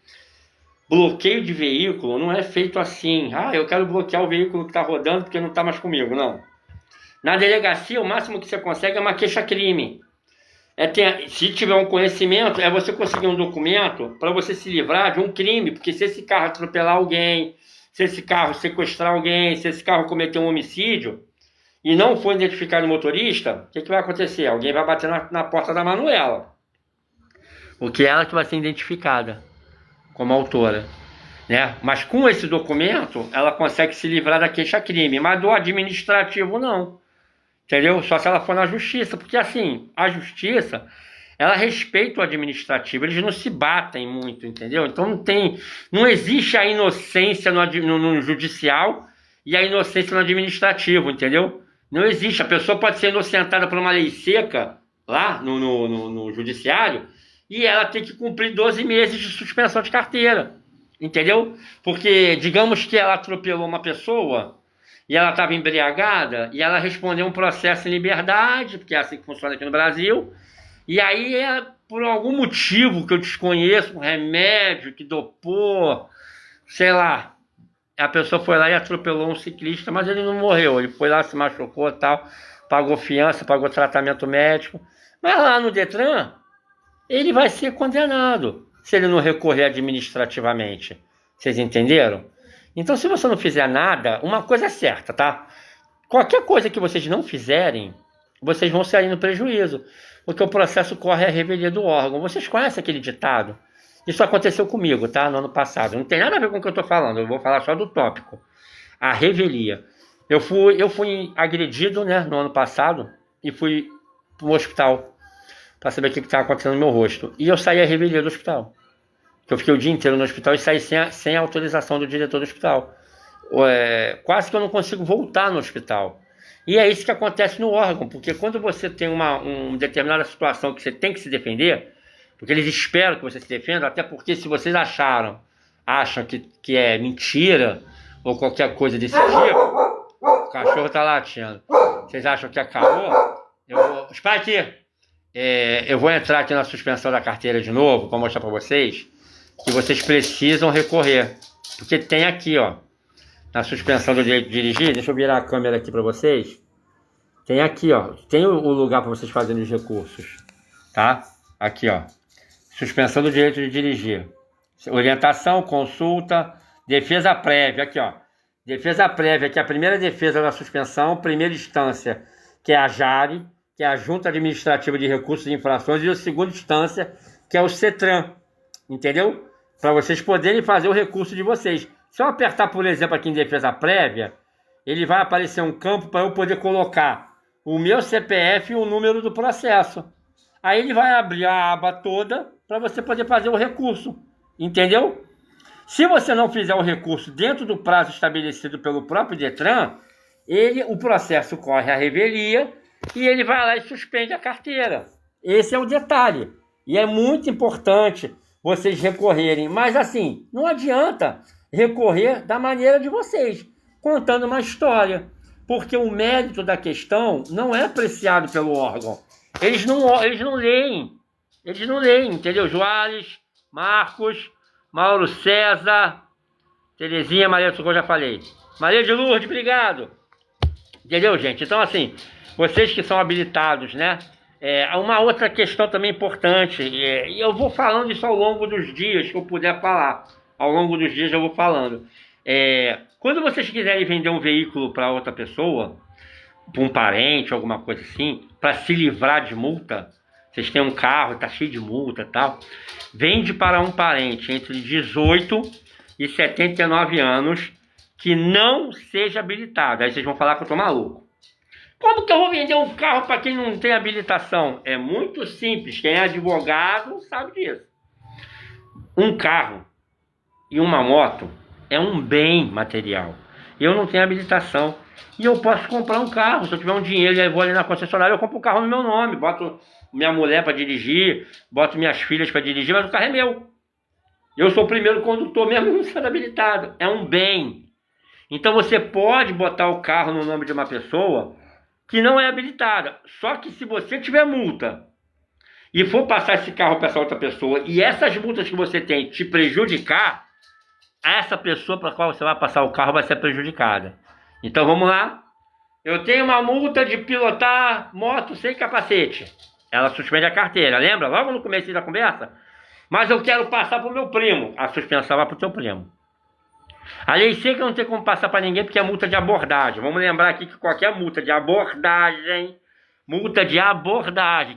[SPEAKER 1] Bloqueio de veículo não é feito assim. Ah, eu quero bloquear o veículo que está rodando porque não está mais comigo. Não. Na delegacia, o máximo que você consegue é uma queixa-crime. Se tiver um conhecimento, é você conseguir um documento para você se livrar de um crime. Porque se esse carro atropelar alguém, se esse carro sequestrar alguém, se esse carro cometer um homicídio e não for identificado o motorista, o que vai acontecer? Alguém vai bater na porta da Manuela. Porque é ela que vai ser identificada como autora, né? Mas com esse documento, ela consegue se livrar da queixa-crime, mas do administrativo não. Entendeu? Só se ela for na justiça, porque assim, a justiça, ela respeita o administrativo, eles não se batem muito, entendeu? Então não existe a inocência no judicial e a inocência no administrativo, entendeu? Não existe, a pessoa pode ser inocentada por uma lei seca lá no judiciário e ela tem que cumprir 12 meses de suspensão de carteira, entendeu? Porque digamos que ela atropelou uma pessoa e ela estava embriagada, e ela respondeu um processo em liberdade, porque é assim que funciona aqui no Brasil, e aí, por algum motivo que eu desconheço, um remédio que dopou, sei lá, a pessoa foi lá e atropelou um ciclista, mas ele não morreu, ele foi lá, se machucou e tal, pagou fiança, pagou tratamento médico, mas lá no Detran, ele vai ser condenado, se ele não recorrer administrativamente. Vocês entenderam? Então, se você não fizer nada, uma coisa é certa, tá? Qualquer coisa que vocês não fizerem, vocês vão sair no prejuízo, porque o processo corre à revelia do órgão. Vocês conhecem aquele ditado? Isso aconteceu comigo, tá? No ano passado. Não tem nada a ver com o que eu tô falando, eu vou falar só do tópico. A revelia. Eu fui agredido, né, no ano passado, e fui pro hospital para saber o que estava acontecendo no meu rosto. E eu saí à revelia do hospital. Eu fiquei o dia inteiro no hospital e saí sem a autorização do diretor do hospital. Quase que eu não consigo voltar no hospital. E é isso que acontece no órgão, porque quando você tem uma determinada situação que você tem que se defender, porque eles esperam que você se defenda, até porque se vocês acham que é mentira ou qualquer coisa desse tipo, o cachorro tá latindo, vocês acham que é caô, espera aqui, eu vou entrar aqui na suspensão da carteira de novo, para mostrar para vocês, que vocês precisam recorrer. Porque tem aqui, ó, na suspensão do direito de dirigir, deixa eu virar a câmera aqui para vocês. Tem aqui, ó, tem o lugar para vocês fazerem os recursos, tá? Aqui, ó, suspensão do direito de dirigir. Orientação, consulta, defesa prévia, aqui, ó. Defesa prévia, que é a primeira defesa da suspensão, primeira instância, que é a JARE, que é a Junta Administrativa de Recursos e Infrações, e a segunda instância, que é o CETRAN, entendeu? Para vocês poderem fazer o recurso de vocês. Se eu apertar, por exemplo, aqui em defesa prévia, ele vai aparecer um campo para eu poder colocar o meu CPF e o número do processo. Aí ele vai abrir a aba toda para você poder fazer o recurso, entendeu? Se você não fizer o recurso dentro do prazo estabelecido pelo próprio Detran, o processo corre à revelia e ele vai lá e suspende a carteira. Esse é o detalhe. E é muito importante vocês recorrerem, mas assim, não adianta recorrer da maneira de vocês, contando uma história, porque o mérito da questão não é apreciado pelo órgão. Eles não leem, entendeu? Joales, Marcos, Mauro César, Terezinha, Maria do Socorro, já falei. Maria de Lourdes, obrigado. Entendeu, gente? Então, assim, vocês que são habilitados, né? Uma outra questão também importante, e eu vou falando isso ao longo dos dias que eu puder falar. Ao longo dos dias eu vou falando. Quando vocês quiserem vender um veículo para outra pessoa, para um parente, alguma coisa assim, para se livrar de multa, vocês têm um carro, tá cheio de multa e tal, vende para um parente entre 18 e 79 anos, que não seja habilitado. Aí vocês vão falar que eu tô maluco. Como que eu vou vender um carro para quem não tem habilitação? É muito simples. Quem é advogado sabe disso. Um carro e uma moto é um bem material. Eu não tenho habilitação. E eu posso comprar um carro. Se eu tiver um dinheiro e aí vou ali na concessionária, eu compro um carro no meu nome. Boto minha mulher para dirigir, boto minhas filhas para dirigir, mas o carro é meu. Eu sou o primeiro condutor mesmo não sendo habilitado. É um bem. Então você pode botar o carro no nome de uma pessoa que não é habilitada. Só que se você tiver multa e for passar esse carro para essa outra pessoa e essas multas que você tem te prejudicar, essa pessoa para a qual você vai passar o carro vai ser prejudicada. Então vamos lá. Eu tenho uma multa de pilotar moto sem capacete. Ela suspende a carteira, lembra? Logo no começo da conversa. Mas eu quero passar para o meu primo. A suspensão vai para o teu primo. A lei seca não tem como passar para ninguém porque é multa de abordagem. Vamos lembrar aqui que qualquer multa de abordagem,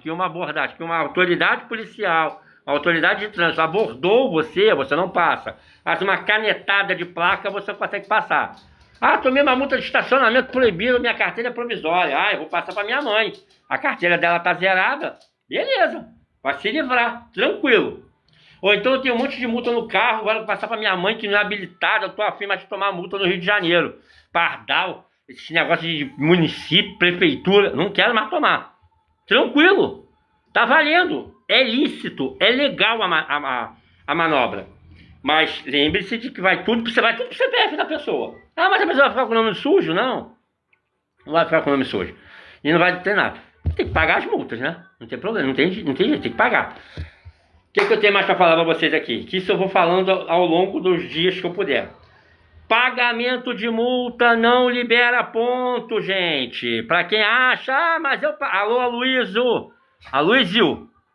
[SPEAKER 1] que uma autoridade policial, uma autoridade de trânsito abordou você, você não passa. Mas uma canetada de placa você consegue passar. Ah, tomei uma multa de estacionamento proibido, minha carteira é provisória. Ah, eu vou passar para minha mãe. A carteira dela tá zerada. Beleza, vai se livrar, tranquilo. Ou então eu tenho um monte de multa no carro, agora vou passar para minha mãe que não é habilitada, eu tô afim mais de tomar multa no Rio de Janeiro. Pardal, esse negócio de município, prefeitura, não quero mais tomar. Tranquilo, tá valendo, é lícito, é legal a manobra. Mas lembre-se de que vai tudo pro CPF da pessoa. Ah, mas a pessoa vai ficar com o nome sujo? Não. Não vai ficar com o nome sujo. E não vai ter nada. Tem que pagar as multas, né? Não tem problema, não tem jeito, tem que pagar. O que eu tenho mais para falar para vocês aqui? Que isso eu vou falando ao longo dos dias que eu puder. Pagamento de multa não libera ponto, gente. Para quem acha, mas eu... Alô, Aloysio. Alô,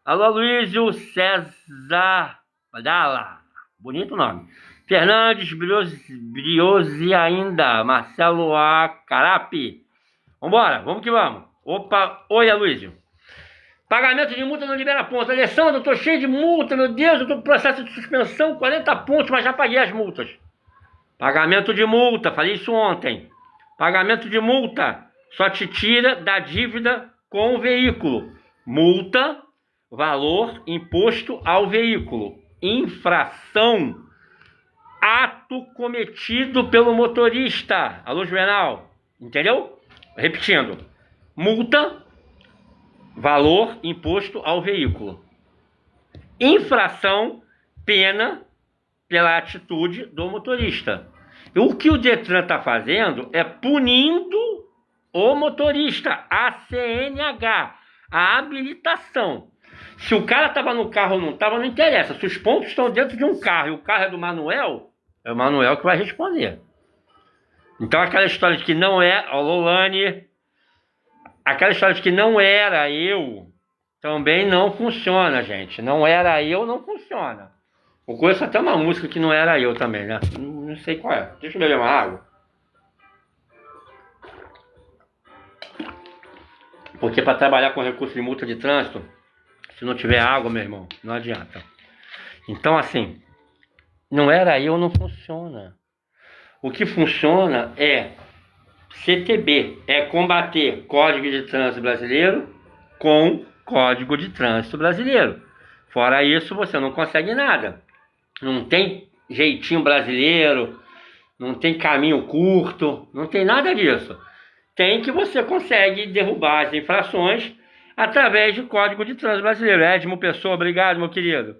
[SPEAKER 1] Aloysio César Dalla. Bonito nome. Fernandes Briosi ainda. Marcelo A. Carapi. Vambora, vamos que vamos. Opa, oi, Aloysio. Pagamento de multa não libera pontos. Alessandro, eu tô cheio de multa, meu Deus, eu tô com processo de suspensão, 40 pontos, mas já paguei as multas. Pagamento de multa, falei isso ontem. Pagamento de multa só te tira da dívida com o veículo. Multa, valor, imposto ao veículo. Infração, ato cometido pelo motorista. Alô, Juvenal, entendeu? Repetindo. Multa, valor, imposto ao veículo. Infração, pena pela atitude do motorista. O que o Detran está fazendo é punindo o motorista, a CNH, a habilitação. Se o cara estava no carro ou não estava, não interessa. Se os pontos estão dentro de um carro e o carro é do Manuel, é o Manuel que vai responder. Então aquela história de que não é, ó, Lolane, aquela história de que não era eu, também não funciona, gente. Não era eu, não funciona. Eu conheço até uma música que não era eu também, né? Não sei qual é. Deixa eu beber uma água. Porque para trabalhar com recurso de multa de trânsito, se não tiver água, meu irmão, não adianta. Então, assim, não era eu, não funciona. O que funciona é CTB, é combater Código de Trânsito Brasileiro com Código de Trânsito Brasileiro. Fora isso, você não consegue nada. Não tem jeitinho brasileiro, não tem caminho curto, não tem nada disso. Tem que você consegue derrubar as infrações através do Código de Trânsito Brasileiro. Edmo Pessoa, obrigado, meu querido.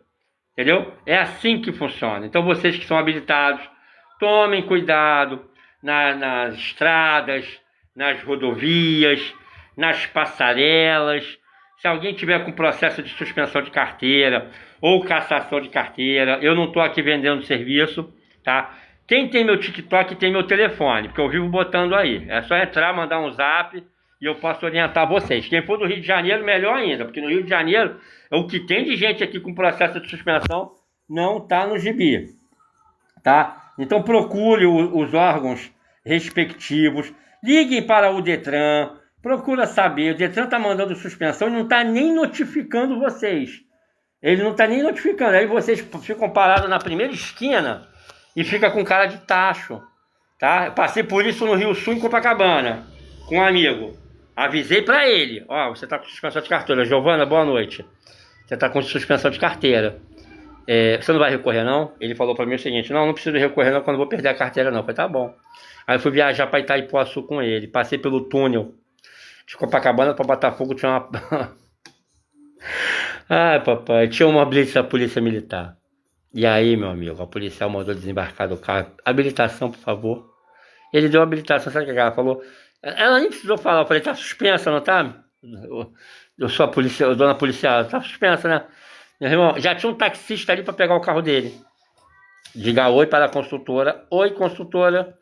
[SPEAKER 1] Entendeu? É assim que funciona. Então vocês que são habilitados, tomem cuidado nas estradas, nas rodovias, nas passarelas. Se alguém tiver com processo de suspensão de carteira ou cassação de carteira, eu não estou aqui vendendo serviço, tá? Quem tem meu TikTok tem meu telefone, porque eu vivo botando aí. É só entrar, mandar um zap e eu posso orientar vocês. Quem for do Rio de Janeiro, melhor ainda, porque no Rio de Janeiro, o que tem de gente aqui com processo de suspensão não está no gibi, tá? Então procure os órgãos respectivos, liguem para o Detran, procura saber. O Detran está mandando suspensão e não está nem notificando vocês. Ele não está nem notificando. Aí vocês ficam parados na primeira esquina e fica com cara de tacho. tá? Eu passei por isso no Rio Sul, em Copacabana, com um amigo. Avisei pra ele, ó, você tá com suspensão de carteira. Giovana, boa noite. Você tá com suspensão de carteira. Você não vai recorrer não? Ele falou pra mim o seguinte, não preciso recorrer não, quando eu vou perder a carteira não. Eu falei, tá bom. Aí eu fui viajar pra Itaipuaçu com ele. Passei pelo túnel de Copacabana pra Botafogo, tinha uma... Ai, papai, tinha uma blitz da polícia militar. E aí, meu amigo, a policial mandou desembarcar do carro. Habilitação, por favor. Ele deu habilitação, sabe o que ela falou? Ela nem precisou falar, eu falei, tá suspensa, não tá? Eu sou a polícia, dona policial, tá suspensa, né? Meu irmão, já tinha um taxista ali pra pegar o carro dele. Diga oi para a consultora. Oi, consultora.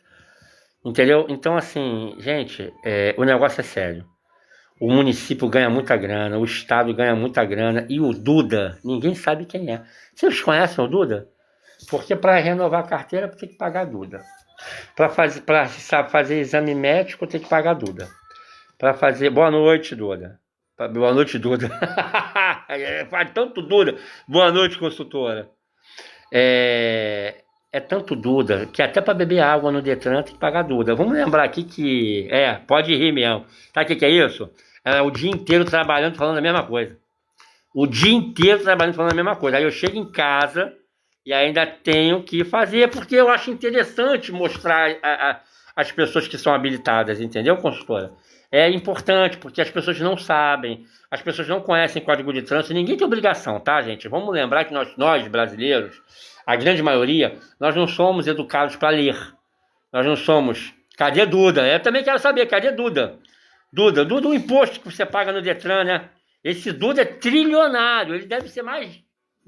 [SPEAKER 1] Entendeu? Então, assim, gente, o negócio é sério. O município ganha muita grana, o estado ganha muita grana. E o Duda, ninguém sabe quem é. Vocês conhecem o Duda? Porque para renovar a carteira tem que pagar a Duda. Para fazer exame médico tem que pagar a Duda. Para fazer... Boa noite, Duda. Boa noite, Duda. Faz tanto Duda. Boa noite, consultora. É tanto Duda que até para beber água no Detran tem que pagar Duda. Vamos lembrar aqui que... pode rir mesmo. Sabe o que é isso? É o dia inteiro trabalhando falando a mesma coisa. O dia inteiro trabalhando falando a mesma coisa. Aí eu chego em casa e ainda tenho que fazer, porque eu acho interessante mostrar as pessoas que são habilitadas, entendeu, consultora? É importante, porque as pessoas não sabem, as pessoas não conhecem Código de Trânsito, ninguém tem obrigação, tá, gente? Vamos lembrar que nós brasileiros, a grande maioria, nós não somos educados para ler. Nós não somos... Cadê Duda? Eu também quero saber, cadê Duda? Duda, o imposto que você paga no Detran, né? Esse Duda é trilionário, ele deve ser mais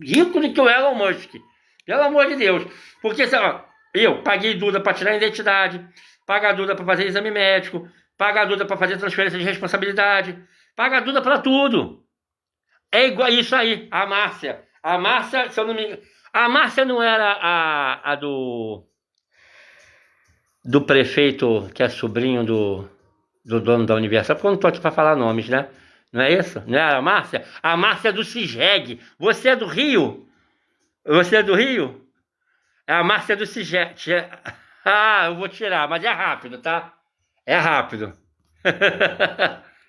[SPEAKER 1] rico do que o Elon Musk. Pelo amor de Deus. Porque, eu paguei Duda para tirar a identidade, pago a Duda para fazer exame médico, pago a Duda para fazer transferência de responsabilidade, pago a Duda para tudo. É igual isso aí, a Márcia, se eu não me engano, a Márcia não era a do prefeito, que é sobrinho do dono da Universal, porque eu não tô aqui para falar nomes, né? Não é isso? Não era a Márcia? A Márcia é do CISREG. Você é do Rio? Você é do Rio? A Márcia é do CISREG. Eu vou tirar, mas é rápido, tá? É rápido.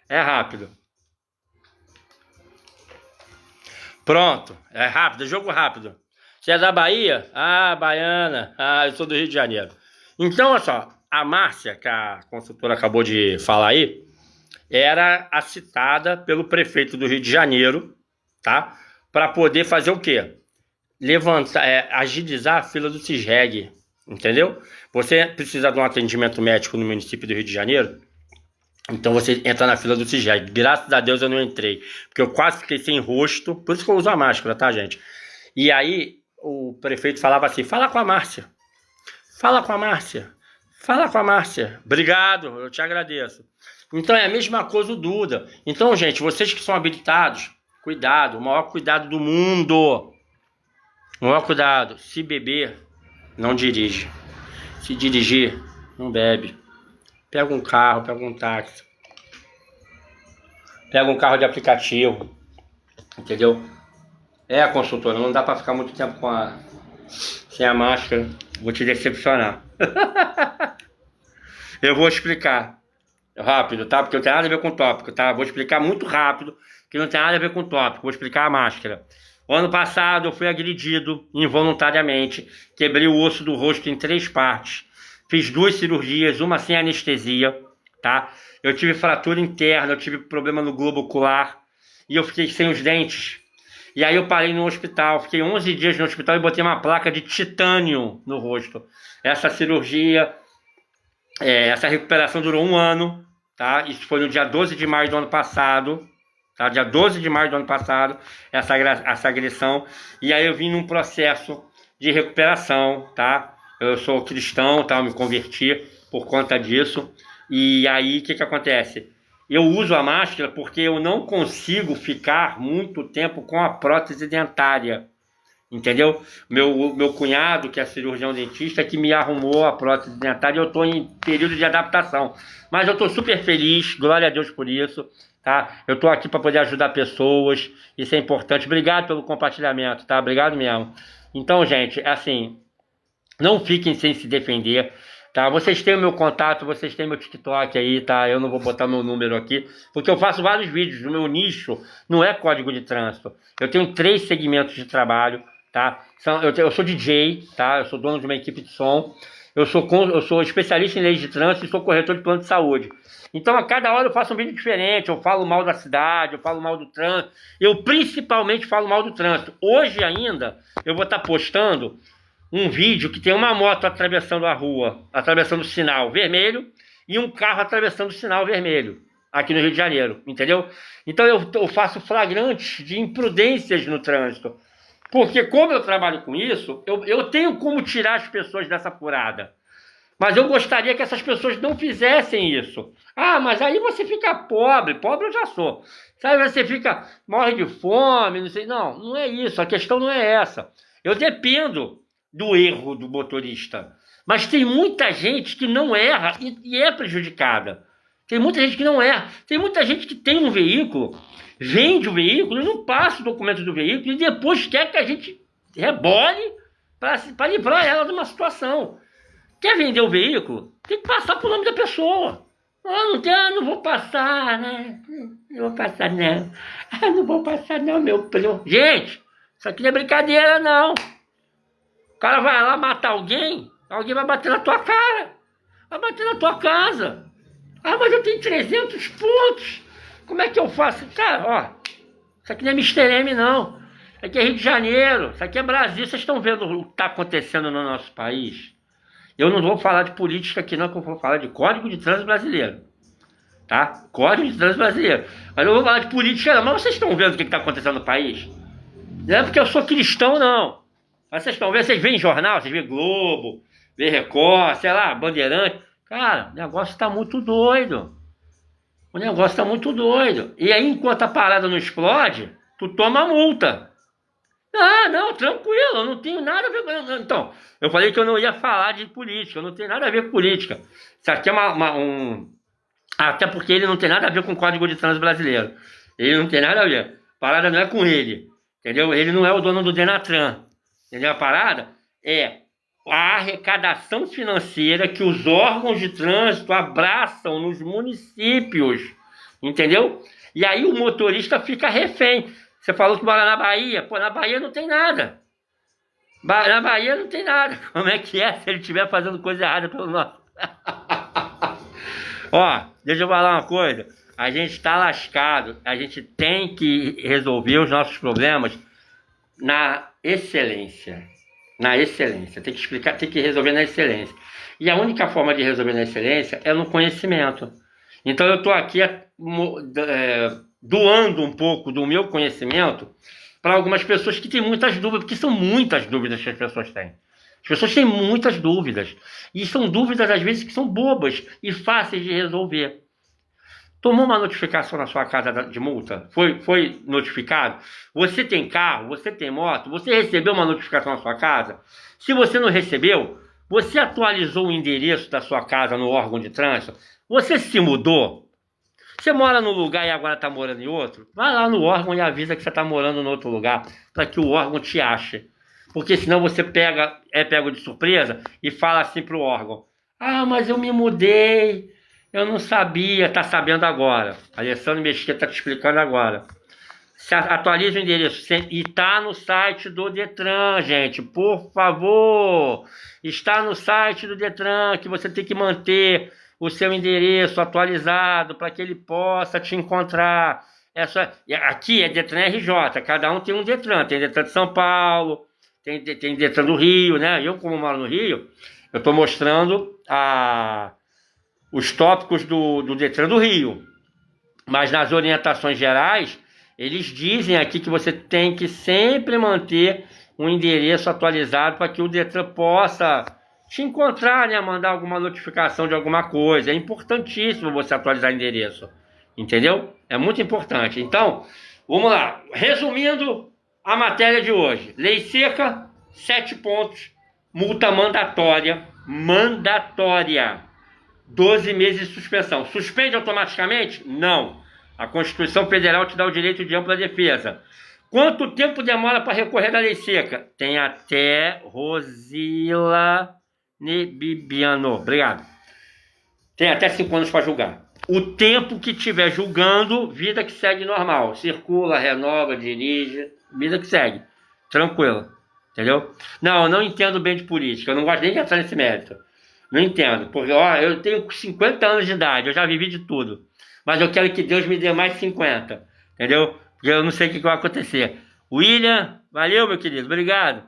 [SPEAKER 1] É rápido. Pronto, é rápido, jogo rápido. Você é da Bahia? Baiana. Eu sou do Rio de Janeiro. Então, olha só, a Márcia, que a consultora acabou de falar aí, era a citada pelo prefeito do Rio de Janeiro, tá? Para poder fazer o quê? Levantar, agilizar a fila do CISREG, entendeu? Você precisa de um atendimento médico no município do Rio de Janeiro, então você entra na fila do CISREG. Graças a Deus eu não entrei, porque eu quase fiquei sem rosto, por isso que eu uso a máscara, tá, gente? E aí o prefeito falava assim, fala com a Márcia, fala com a Márcia, fala com a Márcia. Obrigado, eu te agradeço. Então é a mesma coisa o Duda. Então, gente, vocês que são habilitados, cuidado, o maior cuidado do mundo. O maior cuidado, se beber, não dirige. Se dirigir, não bebe. Pega um carro, pega um táxi. Pega um carro de aplicativo. Entendeu? Consultora, não dá pra ficar muito tempo sem a máscara. Vou te decepcionar. Eu vou explicar rápido, tá? Porque não tem nada a ver com o tópico, tá? Vou explicar muito rápido, que não tem nada a ver com o tópico. Vou explicar a máscara. O ano passado eu fui agredido involuntariamente, quebrei o osso do rosto em 3 partes, fiz 2 cirurgias, uma sem anestesia, tá? Eu tive fratura interna, eu tive problema no globo ocular e eu fiquei sem os dentes. E aí eu parei no hospital, fiquei 11 dias no hospital e botei uma placa de titânio no rosto. Essa cirurgia, essa recuperação durou 1 ano, tá? Isso foi no dia 12 de maio do ano passado. Tá, dia 12 de maio do ano passado, essa agressão, e aí eu vim num processo de recuperação, tá? Eu sou cristão, tá? Eu me converti por conta disso, e aí o que acontece? Eu uso a máscara porque eu não consigo ficar muito tempo com a prótese dentária, entendeu? Meu cunhado, que é cirurgião dentista, que me arrumou a prótese dentária, eu estou em período de adaptação, mas eu estou super feliz, glória a Deus por isso. Tá? Eu tô aqui para poder ajudar pessoas, isso é importante. Obrigado pelo compartilhamento, tá? Obrigado mesmo. Então, gente, assim, não fiquem sem se defender. tá? Vocês têm o meu contato, vocês têm meu TikTok aí, tá? Eu não vou botar meu número aqui, porque eu faço vários vídeos. O meu nicho não é código de trânsito. Eu tenho 3 segmentos de trabalho, tá? Eu sou DJ, tá? Eu sou dono de uma equipe de som. Eu sou especialista em leis de trânsito e sou corretor de plano de saúde. Então, a cada hora eu faço um vídeo diferente. Eu falo mal da cidade, eu falo mal do trânsito. Eu principalmente falo mal do trânsito. Hoje ainda, eu vou estar postando um vídeo que tem uma moto atravessando a rua, atravessando o sinal vermelho, e um carro atravessando o sinal vermelho, aqui no Rio de Janeiro, entendeu? Então eu faço flagrantes de imprudências no trânsito. Porque como eu trabalho com isso, eu tenho como tirar as pessoas dessa furada. Mas eu gostaria que essas pessoas não fizessem isso. Ah, mas aí você fica pobre. Pobre eu já sou. Sabe, você morre de fome, não sei. Não, não é isso. A questão não é essa. Eu dependo do erro do motorista. Mas tem muita gente que não erra e é prejudicada. Tem muita gente que não erra. Tem muita gente que tem um veículo, vende o veículo e não passa o documento do veículo e depois quer que a gente rebole para livrar ela de uma situação. Quer vender o veículo? Tem que passar pro nome da pessoa. Não vou passar, né? Não vou passar, não. Não vou passar, não, meu primo. Gente, isso aqui não é brincadeira, não. O cara vai lá matar alguém vai bater na tua cara. Vai bater na tua casa. Ah, mas eu tenho 300 pontos. Como é que eu faço? Cara, ó, isso aqui não é Mr. M, não. Isso aqui é Rio de Janeiro. Isso aqui é Brasil. Vocês estão vendo o que está acontecendo no nosso país? Eu não vou falar de política aqui, não, que eu vou falar de Código de Trânsito Brasileiro. Tá? Código de Trânsito Brasileiro. Mas eu vou falar de política, não. Mas vocês estão vendo o que está acontecendo no país? Não é porque eu sou cristão, não. Mas vocês estão vendo, vocês veem jornal, vocês veem Globo, veem Record, sei lá, Bandeirante. Cara, o negócio está muito doido. O negócio está muito doido. E aí, enquanto a parada não explode, tu toma multa. Ah, não, tranquilo, eu não tenho nada a ver com... Então, eu falei que eu não ia falar de política, eu não tenho nada a ver com política. Isso aqui é Até porque ele não tem nada a ver com o Código de Trânsito Brasileiro. Ele não tem nada a ver. A parada não é com ele, entendeu? Ele não é o dono do Denatran. Entendeu? A parada é a arrecadação financeira que os órgãos de trânsito abraçam nos municípios, entendeu? E aí o motorista fica refém. Você falou que mora na Bahia. Pô, na Bahia não tem nada. Na Bahia não tem nada. Como é que é se ele estiver fazendo coisa errada pelo nosso? Ó, deixa eu falar uma coisa. A gente está lascado. A gente tem que resolver os nossos problemas na excelência. Na excelência. Tem que explicar, tem que resolver na excelência. E a única forma de resolver na excelência é no conhecimento. Então eu estou aqui doando um pouco do meu conhecimento para algumas pessoas que têm muitas dúvidas, porque são muitas dúvidas que as pessoas têm. As pessoas têm muitas dúvidas. E são dúvidas, às vezes, que são bobas e fáceis de resolver. Tomou uma notificação na sua casa de multa? Foi notificado? Você tem carro? Você tem moto? Você recebeu uma notificação na sua casa? Se você não recebeu, você atualizou o endereço da sua casa no órgão de trânsito? Você se mudou? Você mora num lugar e agora está morando em outro? Vai lá no órgão e avisa que você está morando em outro lugar, para que o órgão te ache. Porque senão você é pego de surpresa e fala assim para o órgão: ah, mas eu me mudei, eu não sabia, está sabendo agora. Alessandro Mesquita está te explicando agora. Se atualiza o endereço e está no site do Detran, gente, por favor. Está no site do Detran que você tem que manter o seu endereço atualizado para que ele possa te encontrar. Aqui é Detran RJ, cada um tem um Detran. Tem Detran de São Paulo, tem Detran do Rio, né? Eu, como moro no Rio, eu estou mostrando os tópicos do Detran do Rio. Mas nas orientações gerais, eles dizem aqui que você tem que sempre manter um endereço atualizado para que o Detran possa te encontrar, né? Mandar alguma notificação de alguma coisa. É importantíssimo você atualizar o endereço. Entendeu? É muito importante. Então, vamos lá. Resumindo a matéria de hoje. Lei seca, 7 pontos. Multa mandatória. Mandatória. 12 meses de suspensão. Suspende automaticamente? Não. A Constituição Federal te dá o direito de ampla defesa. Quanto tempo demora para recorrer da lei seca? Tem até, Rosila, Nebibiano, obrigado. Tem até 5 anos para julgar. O tempo que estiver julgando, vida que segue normal. Circula, renova, dirige, vida que segue. Tranquilo. Entendeu? Não, eu não entendo bem de política. Eu não gosto nem de entrar nesse mérito. Não entendo. Porque, ó, eu tenho 50 anos de idade. Eu já vivi de tudo. Mas eu quero que Deus me dê mais 50. Entendeu? Porque eu não sei o que vai acontecer. William, valeu, meu querido. Obrigado.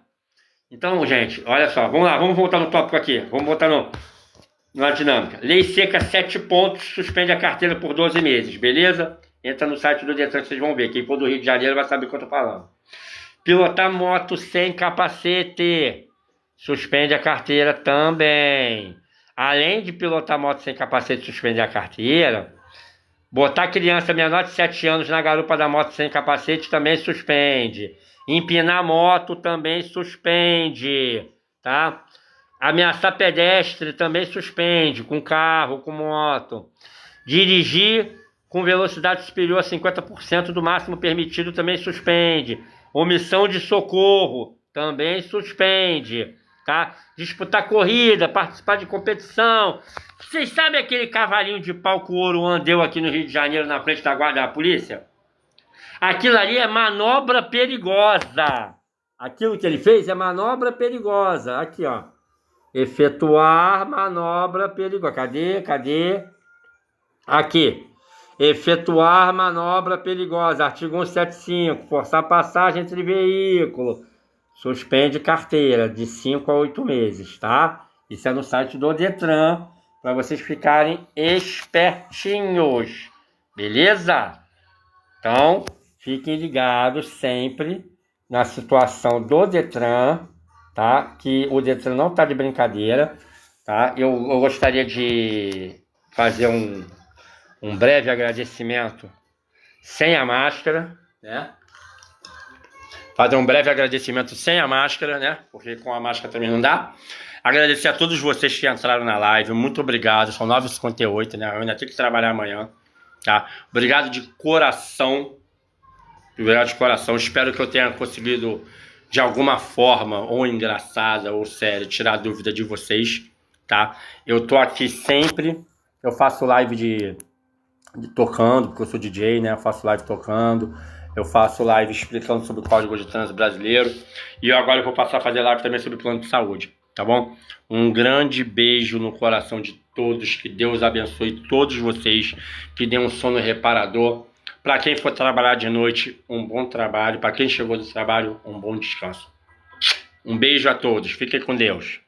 [SPEAKER 1] Então, gente, olha só. Vamos lá. Vamos voltar no tópico aqui. Vamos voltar na dinâmica. Lei seca 7 pontos. Suspende a carteira por 12 meses. Beleza? Entra no site do Detran que vocês vão ver. Quem for do Rio de Janeiro vai saber o que eu tô falando. Pilotar moto sem capacete. Suspende a carteira também. Além de pilotar moto sem capacete e suspender a carteira, botar criança menor de 7 anos na garupa da moto sem capacete também suspende. Empinar moto também suspende, tá? Ameaçar pedestre também suspende, com carro, com moto. Dirigir com velocidade superior a 50% do máximo permitido também suspende. Omissão de socorro também suspende, tá? Disputar corrida, participar de competição. Vocês sabem aquele cavalinho de pau que o Oruan deu aqui no Rio de Janeiro na frente da guarda da polícia? Aquilo ali é manobra perigosa. Aquilo que ele fez é manobra perigosa. Aqui, ó. Efetuar manobra perigosa. Cadê? Aqui. Efetuar manobra perigosa. Artigo 175. Forçar passagem entre veículos. Suspende carteira de 5 a 8 meses, tá? Isso é no site do Detran, para vocês ficarem espertinhos. Beleza? Então, fiquem ligados sempre na situação do Detran, tá? Que o Detran não tá de brincadeira, tá? Eu gostaria de fazer um breve agradecimento sem a máscara, né? Fazer um breve agradecimento sem a máscara, né? Porque com a máscara também não dá. Agradecer a todos vocês que entraram na live. Muito obrigado. São 9h58, né? Eu ainda tenho que trabalhar amanhã, tá? Obrigado de coração. Obrigado de coração. Espero que eu tenha conseguido, de alguma forma, ou engraçada ou séria, tirar a dúvida de vocês, tá? Eu tô aqui sempre. Eu faço live de tocando, porque eu sou DJ, né? Eu faço live tocando. Eu faço live explicando sobre o Código de Trânsito Brasileiro. E agora eu vou passar a fazer live também sobre o plano de saúde, tá bom? Um grande beijo no coração de todos. Que Deus abençoe todos vocês. Que dê um sono reparador. Para quem for trabalhar de noite, um bom trabalho. Para quem chegou do trabalho, um bom descanso. Um beijo a todos. Fiquem com Deus.